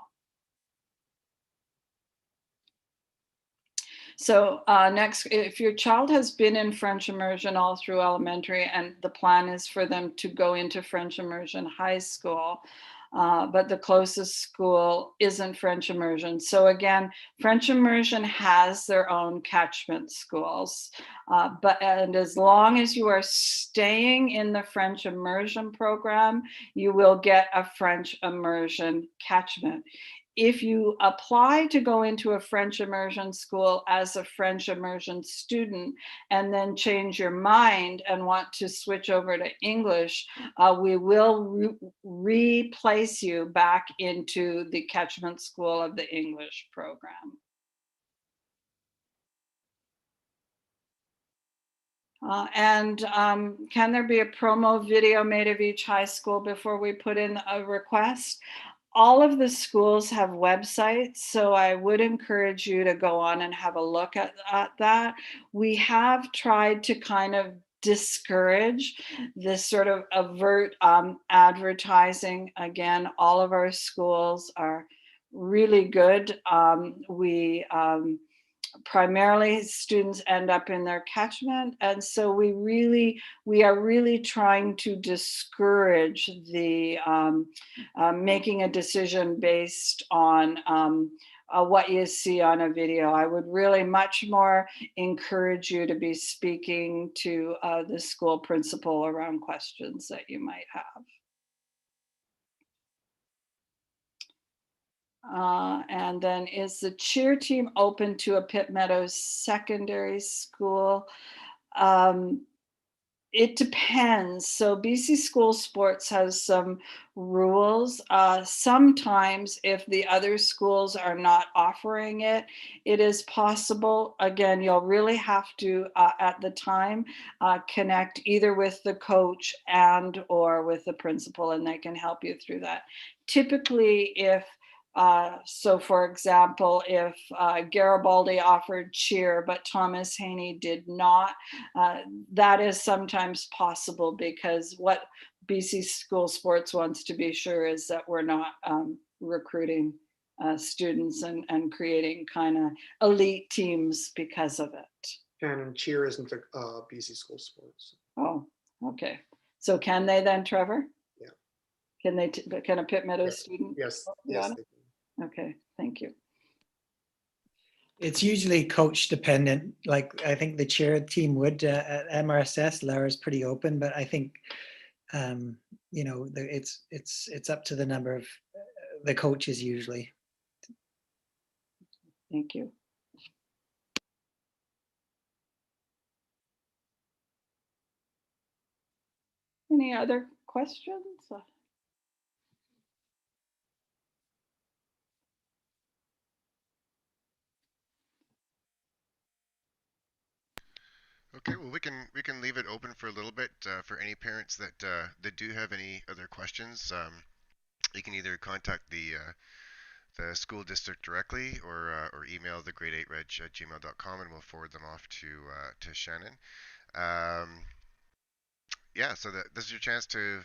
So next, if your child has been in French immersion all through elementary and the plan is for them to go into French immersion high school, but the closest school isn't French immersion. So again, French immersion has their own catchment schools, and as long as you are staying in the French immersion program, you will get a French immersion catchment. If you apply to go into a French immersion school as a French immersion student and then change your mind and want to switch over to English, we will replace you back into the catchment school of the English program. Can there be a promo video made of each high school before we put in a request? All of the schools have websites, so I would encourage you to go on and have a look at that. We have tried to kind of discourage this sort of overt advertising. Again, all of our schools are really good. Primarily students end up in their catchment, and so we are really trying to discourage the making a decision based on what you see on a video. I would really much more encourage you to be speaking to the school principal around questions that you might have. And then, is the cheer team open to a Pitt Meadows secondary school? It depends. So BC School Sports has some rules. Sometimes if the other schools are not offering it, it is possible. Again, you'll really have to, at the time, connect either with the coach and or with the principal, and they can help you through that. Typically, if so for example, if Garibaldi offered cheer, but Thomas Haney did not, that is sometimes possible, because what BC School Sports wants to be sure is that we're not recruiting students and creating kind of elite teams because of it. And cheer isn't a BC School Sports. Oh, okay. So can they then, Trevor? Yeah. Can a Pitt Meadows student? Yes. Yes. Okay, thank you. It's usually coach dependent. Like I think the cheer team would at MRSS. Lara's pretty open, but I think you know, it's up to the number of the coaches usually. Thank you. Any other questions? Okay, well we can leave it open for a little bit for any parents that do have any other questions. You can either contact the school district directly or email the grade8reg@gmail.com and we'll forward them off to Shannon. Um, yeah, so this is your chance to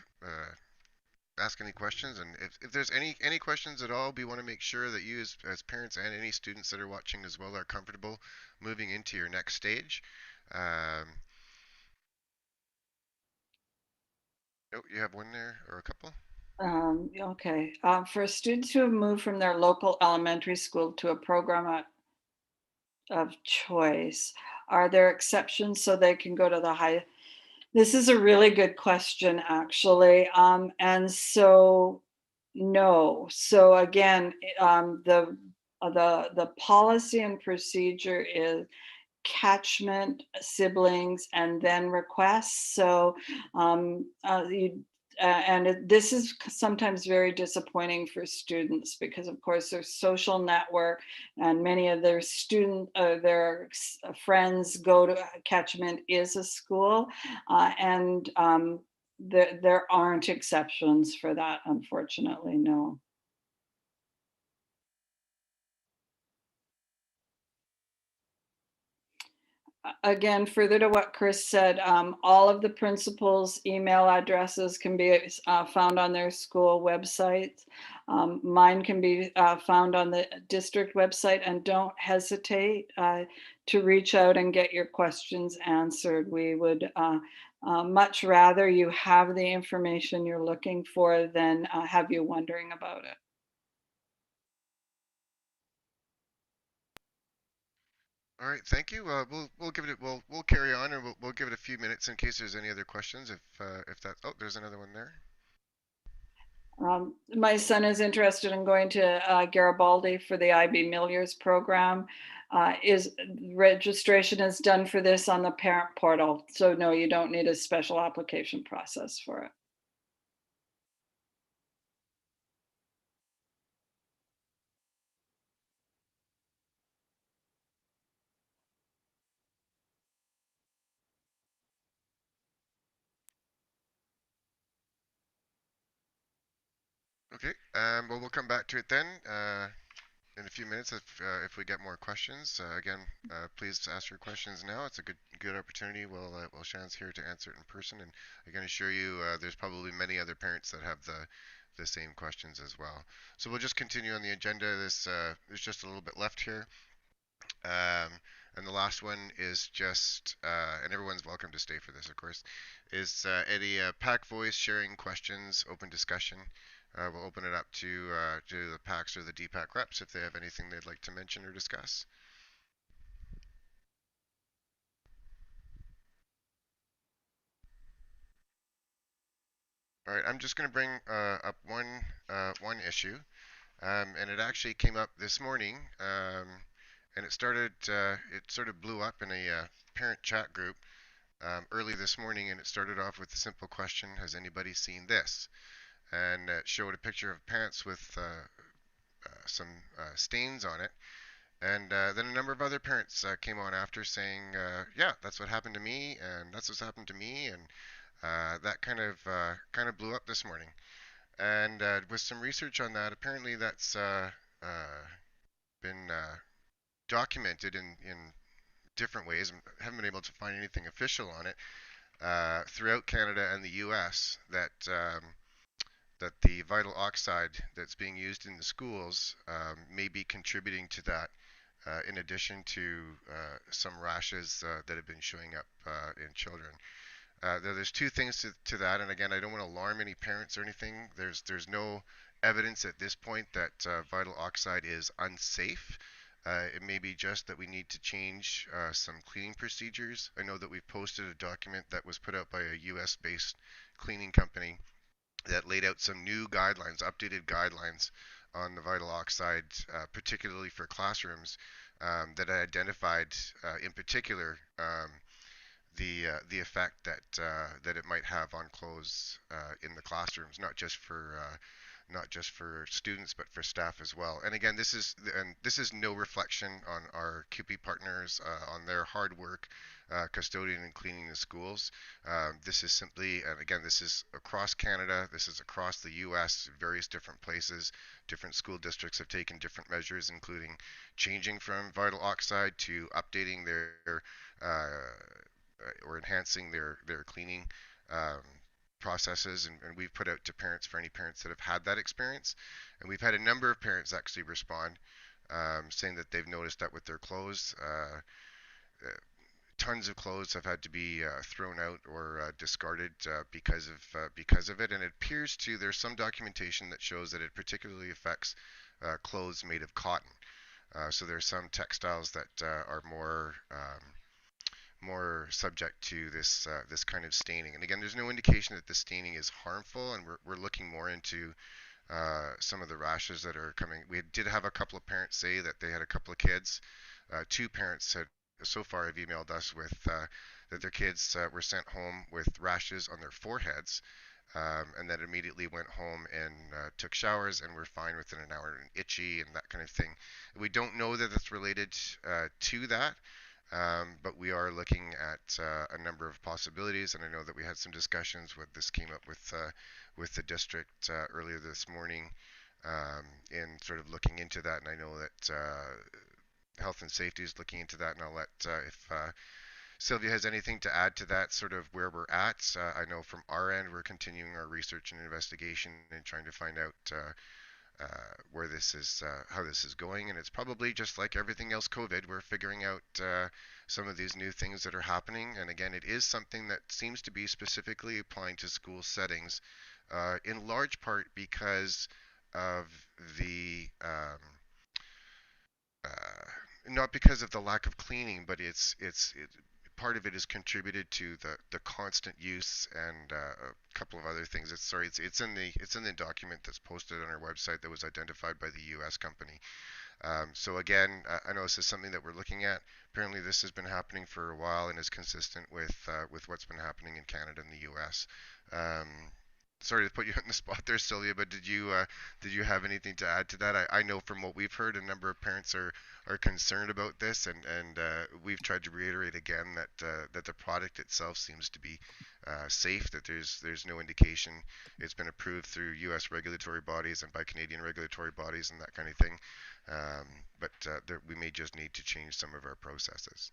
ask any questions, and if there's any questions at all, we want to make sure that you as parents and any students that are watching as well are comfortable moving into your next stage. Um, oh, you have one there or a couple? Okay. For students who have moved from their local elementary school to a program of choice, are there exceptions so they can go to the high? This is a really good question, actually. And so, no. So again, the policy and procedure is catchment, siblings, and then requests. So this is sometimes very disappointing for students because of course their social network and many of their their friends go to catchment is a school, and there aren't exceptions for that, unfortunately, no. Again, further to what Chris said, all of the principals' email addresses can be found on their school websites. Mine can be found on the district website, and don't hesitate to reach out and get your questions answered. We would much rather you have the information you're looking for than have you wondering about it. All right, thank you. We'll give it we'll carry on and we'll give it a few minutes in case there's any other questions. If that there's another one there. My son is interested in going to Garibaldi for the IB Milliers program. Registration is done for this on the parent portal. So no, you don't need a special application process for it. Okay. Well, we'll come back to it then in a few minutes if we get more questions. Again, please ask your questions now. It's a good opportunity. Well, Shannon's here to answer it in person, and I can assure you, there's probably many other parents that have the same questions as well. So we'll just continue on the agenda. There's just a little bit left here. And the last one is just, and everyone's welcome to stay for this, of course, is any PAC voice sharing questions, open discussion. We'll open it up to the PACs or the DPAC reps if they have anything they'd like to mention or discuss. All right, I'm just going to bring up one issue, and it actually came up this morning, and it sort of blew up in a parent chat group early this morning, and it started off with a simple question: has anybody seen this? And it showed a picture of pants with some stains on it. And then a number of other parents came on after saying, yeah, that's what happened to me, and that's what's happened to me, and that kind of blew up this morning. And with some research on that, apparently that's been documented in different ways. I haven't been able to find anything official on it throughout Canada and the U.S. That the vital oxide that's being used in the schools may be contributing to that, in addition to some rashes that have been showing up in children. There's two things to that, and again, I don't want to alarm any parents or anything. There's no evidence at this point that vital oxide is unsafe. It may be just that we need to change some cleaning procedures. I know that we've posted a document that was put out by a US-based cleaning company that laid out some new guidelines, updated guidelines on the vital oxide, particularly for classrooms, that identified in particular the effect that it might have on clothes in the classrooms, not just for not just for students but for staff as well. And again, this is no reflection on our QP partners, on their hard work custodian and cleaning the schools. This is simply, and again, this is across Canada, this is across the US, various different places. Different school districts have taken different measures, including changing from vital oxide to updating their or enhancing their cleaning processes, and we've put out to parents for any parents that have had that experience. And we've had a number of parents actually respond, saying that they've noticed that with their clothes, tons of clothes have had to be thrown out or discarded because of it. And it appears to, there's some documentation that shows that it particularly affects clothes made of cotton. So there's some textiles that are more subject to this kind of staining. And again, there's no indication that the staining is harmful, and we're looking more into some of the rashes that are coming. We did have a couple of parents say that they had a couple of kids. Two parents had so far have emailed us with that their kids were sent home with rashes on their foreheads, and that immediately went home and took showers and were fine within an hour and itchy and that kind of thing. We don't know that it's related to that. But we are looking at a number of possibilities, and I know that we had some discussions with this came up with the district earlier this morning in sort of looking into that, and I know that health and safety is looking into that, and I'll let if Sylvia has anything to add to that, sort of where we're at. I know from our end we're continuing our research and investigation and trying to find out where this is, how this is going, and it's probably just like everything else COVID. We're figuring out some of these new things that are happening, and again, it is something that seems to be specifically applying to school settings, in large part because of the not because of the lack of cleaning, but it's part of it is contributed to the constant use and a couple of other things. It's in the document that's posted on our website that was identified by the U.S. company. So again, I know this is something that we're looking at. Apparently, this has been happening for a while and is consistent with what's been happening in Canada and the U.S. Sorry to put you on the spot there, Sylvia, but did you have anything to add to that? I know from what we've heard, a number of parents are concerned about this, and we've tried to reiterate again that the product itself seems to be safe, that there's no indication. It's been approved through U.S. regulatory bodies and by Canadian regulatory bodies and that kind of thing, but we may just need to change some of our processes.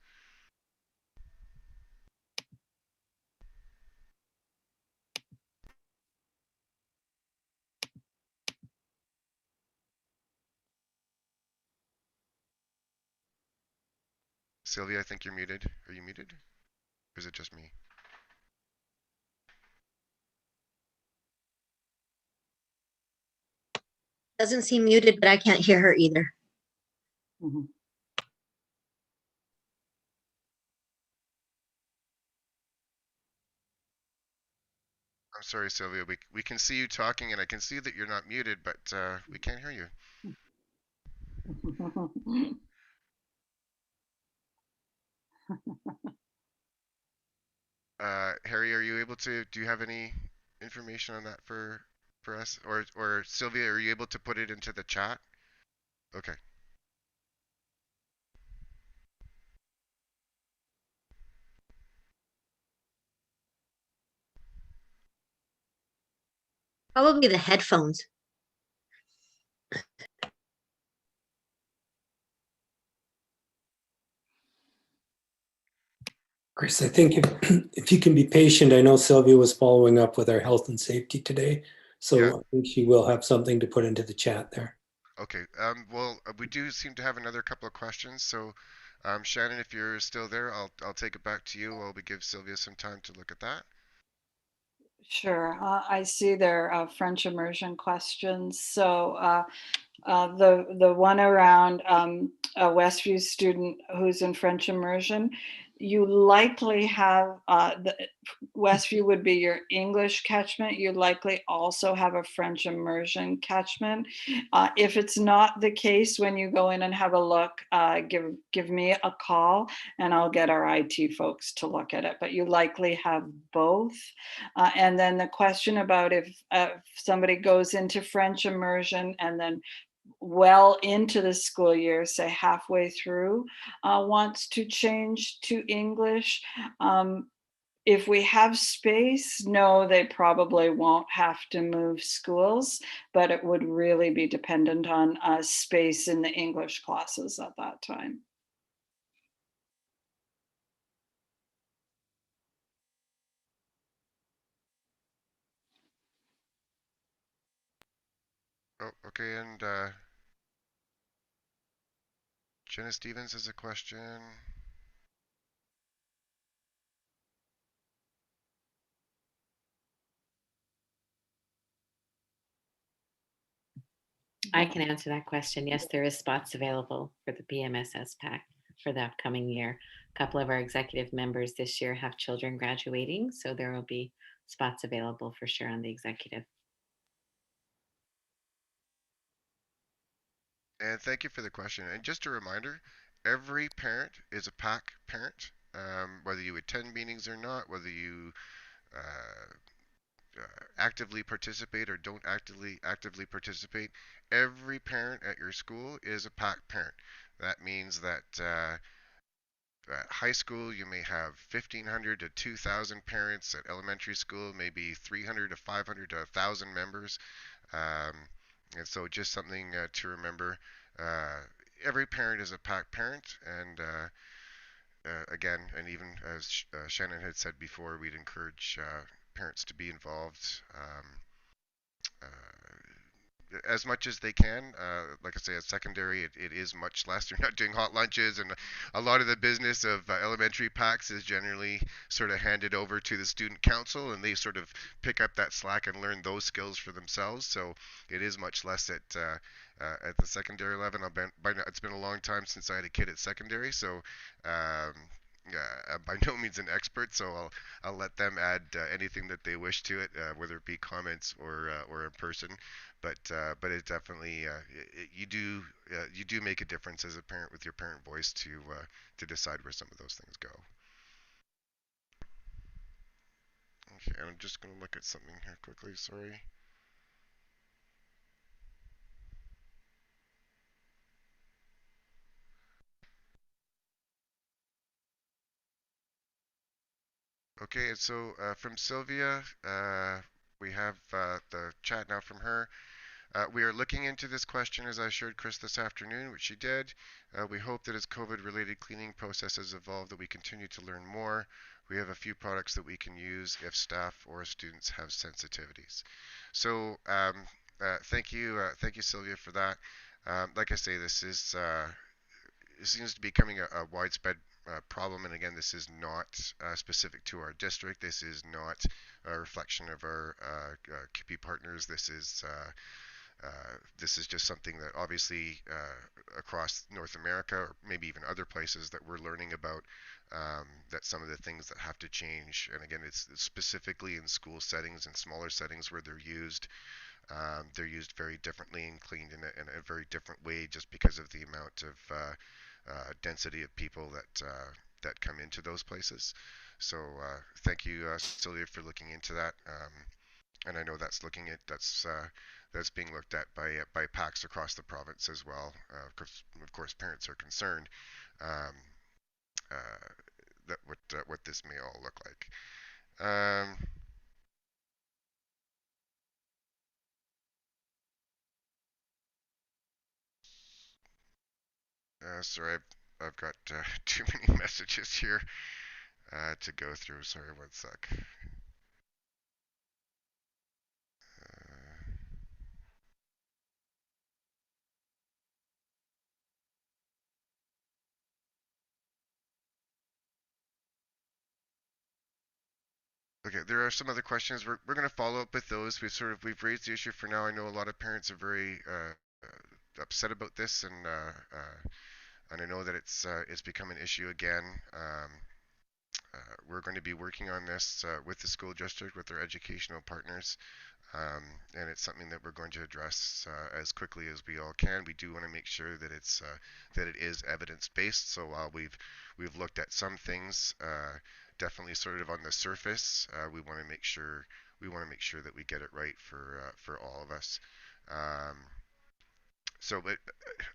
Sylvia, I think you're muted. Are you muted? Or is it just me? Doesn't seem muted, but I can't hear her either. Mhm. I'm sorry, Sylvia. We can see you talking, and I can see that you're not muted, but we can't hear you. Harry, are you able to? Do you have any information on that for us, or Sylvia? Are you able to put it into the chat? Okay. Probably the headphones. Chris, I think if you can be patient, I know Sylvia was following up with our health and safety today, so Yeah. I think she will have something to put into the chat there. Okay. Well, we do seem to have another couple of questions, so Shannon, if you're still there, I'll take it back to you while we give Sylvia some time to look at that. Sure. I see their French immersion questions. So the one around a Westview student who's in French immersion, you likely have Westview would be your English catchment. You likely also have a French immersion catchment. If it's not the case when you go in and have a look, give me a call and I'll get our IT folks to look at it. But you likely have both. And then the question about if somebody goes into French immersion and then well into the school year, say halfway through, wants to change to English. If we have space, no, they probably won't have to move schools, but it would really be dependent on space in the English classes at that time. Oh, okay, and Jenna Stevens has a question. I can answer that question. Yes, there is spots available for the BMSS pack for the upcoming year. A couple of our executive members this year have children graduating, so there will be spots available for sure on the executive. And thank you for the question. And just a reminder, every parent is a PAC parent, whether you attend meetings or not, whether you actively participate or don't actively participate. Every parent at your school is a PAC parent. That means that at high school, you may have 1,500 to 2,000 parents. At elementary school, maybe 300 to 500 to 1,000 members. And so just something to remember. Every parent is a PAC parent, and again, and even as Shannon had said before, we'd encourage parents to be involved as much as they can. Like I say, at secondary, it is much less. They're not doing hot lunches, and a lot of the business of elementary PACs is generally sort of handed over to the student council, and they sort of pick up that slack and learn those skills for themselves. So it is much less at the secondary level. It's been a long time since I had a kid at secondary, so by no means an expert, so I'll let them add anything that they wish to it, whether it be comments or in person. But it definitely you do make a difference as a parent with your parent voice to decide where some of those things go. Okay, I'm just gonna look at something here quickly. Sorry. Okay, so from Sylvia, we have the chat now from her. We are looking into this question as I assured Chris this afternoon, which she did. We hope that as COVID-related cleaning processes evolve, that we continue to learn more. We have a few products that we can use if staff or students have sensitivities. So thank you, Sylvia, for that. Like I say, this seems to be becoming a widespread problem, and again, this is not specific to our district. This is not a reflection of our QP partners. This is just something that obviously across North America, or maybe even other places, that we're learning about, that some of the things that have to change. And again, it's specifically in school settings and smaller settings where they're used very differently and cleaned in a very different way, just because of the amount of density of people that come into those places. So thank you, Sylvia, for looking into that. And I know that's being looked at by PACs across the province as well. Of course, parents are concerned that what this may all look like. Sorry, I've got too many messages here to go through. Sorry, one sec. Okay, there are some other questions. We're going to follow up with those. We've raised the issue for now. I know a lot of parents are very upset about this, and I know that it's become an issue again. we're going to be working on this with the school district, with our educational partners, and it's something that we're going to address as quickly as we all can. We do want to make sure that that it is evidence based. So while we've looked at some things, definitely sort of on the surface, we want to make sure that we get it right for all of us. But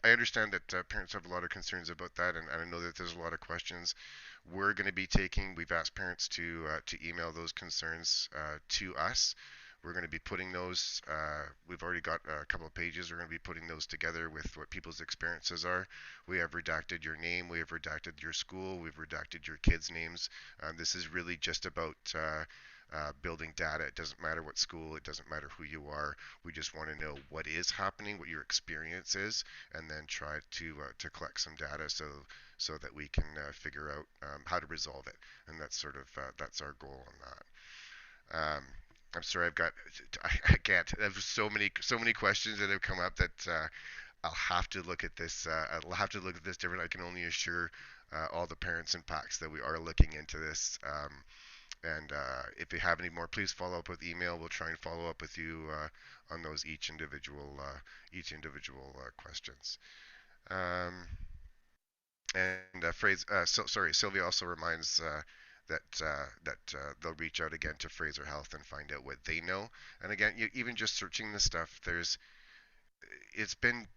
I understand that parents have a lot of concerns about that, and I know that there's a lot of questions. We've asked parents to email those concerns to us. We're going to be putting those, we've already got a couple of pages. We're going to be putting those together with what people's experiences are. We have redacted your name. We have redacted your school. We've redacted your kids' names. This is really just about building data. It doesn't matter what school, it doesn't matter who you are. We just want to know what is happening, what your experience is, and then try to collect some data so that we can figure out how to resolve it. And that's our goal on that. I'm sorry, I can't. There's so many questions that have come up that I'll have to look at this. I'll have to look at this different. I can only assure all the parents and PACs that we are looking into this. And if you have any more, please follow up with email. We'll try and follow up with you on those each individual questions. Sylvia also reminds that they'll reach out again to Fraser Health and find out what they know. And again, even just searching the stuff, it's been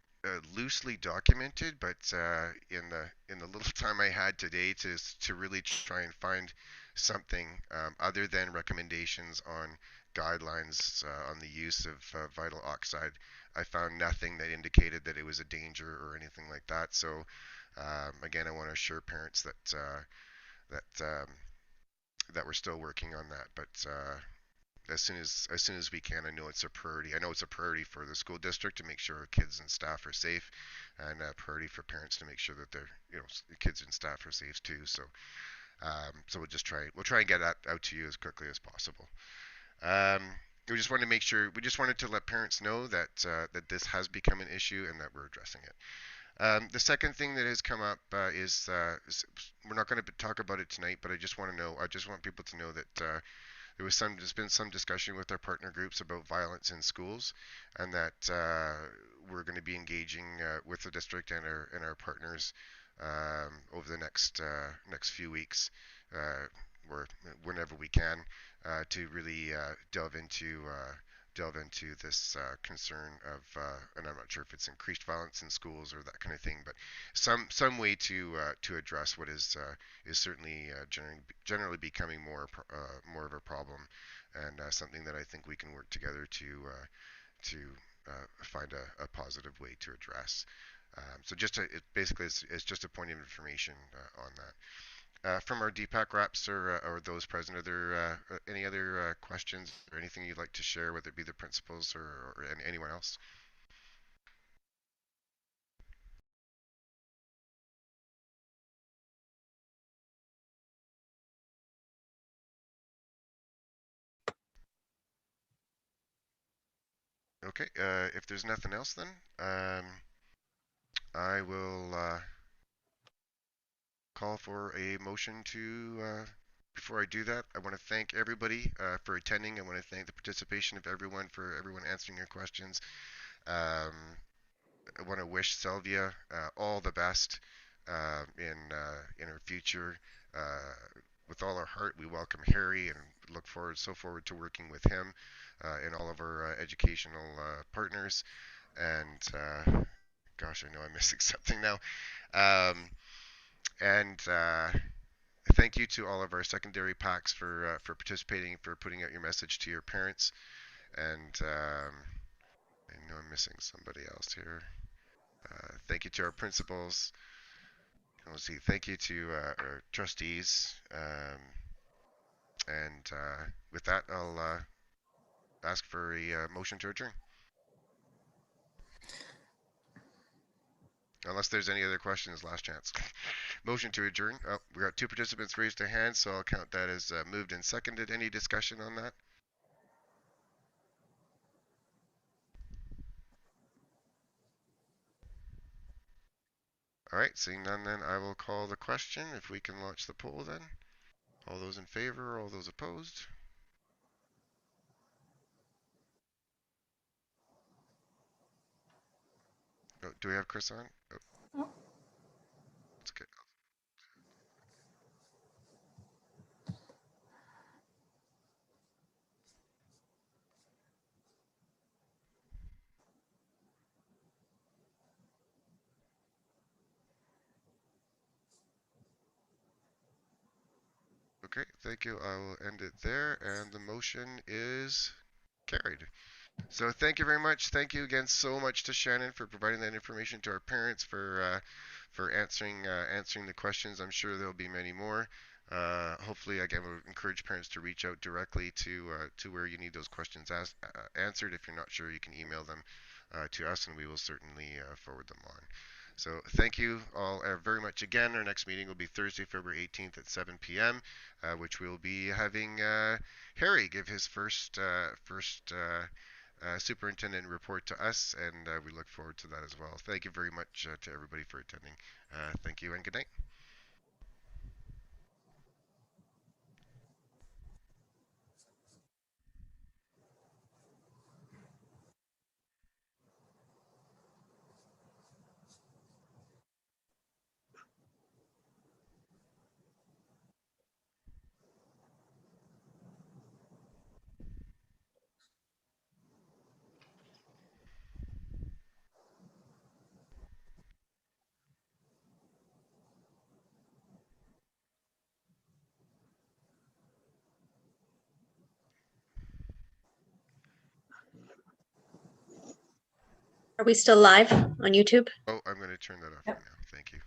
loosely documented, but in the little time I had today to really try and find something other than recommendations on guidelines on the use of vital oxide, I found nothing that indicated that it was a danger or anything like that. So again, I want to assure parents that we're still working on that, but as soon as we can. I know it's a priority. I know it's a priority for the school district to make sure our kids and staff are safe, and a priority for parents to make sure that their kids and staff are safe too. So we'll try and get that out to you as quickly as possible. We just wanted to make sure. We just wanted to let parents know that that this has become an issue and that we're addressing it. The second thing that has come up is we're not going to talk about it tonight, but I just want people to know that there's been some discussion with our partner groups about violence in schools, and that we're going to be engaging with the district and our partners over the next few weeks, or whenever we can, to really delve into this concern of, and I'm not sure if it's increased violence in schools or that kind of thing, but some way to address what is certainly generally becoming more of a problem, and something that I think we can work together to find a positive way to address. So basically it's just a point of information on that. From our DPAC reps or those present, are there any other questions or anything you'd like to share, whether it be the principals or anyone else? Okay, if there's nothing else, then I will call for a motion to. Before I do that, I want to thank everybody for attending. I want to thank the participation of everyone for answering your questions. I want to wish Sylvia all the best in her future. With all our heart, we welcome Harry and look forward to working with him and all of our educational partners. And gosh, I know I'm missing something now. And thank you to all of our secondary PACs for participating, for putting out your message to your parents. And I know I'm missing somebody else here. Thank you to our principals. Let's see. Thank you to our trustees. And with that, I'll ask for a motion to adjourn. Unless there's any other questions, last chance. Motion to adjourn. Oh, we got two participants raised their hands, so I'll count that as moved and seconded. Any discussion on that? All right, seeing none, then I will call the question. If we can launch the poll, then. All those in favor, all those opposed? Oh, do we have Chris on? Oh. That's good. Okay, thank you. I will end it there, and the motion is carried. So thank you very much. Thank you again so much to Shannon for providing that information to our parents, for answering the questions. I'm sure there'll be many more. Hopefully, again, we'll encourage parents to reach out directly to where you need those questions answered. If you're not sure, you can email them to us, and we will certainly forward them on. So thank you all very much again. Our next meeting will be Thursday, February 18th at 7 p.m., which we'll be having Harry give his first superintendent report to us, and we look forward to that as well. Thank you very much to everybody for attending. Thank you and good night. Are we still live on YouTube? Oh, I'm going to turn that off right now. Thank you.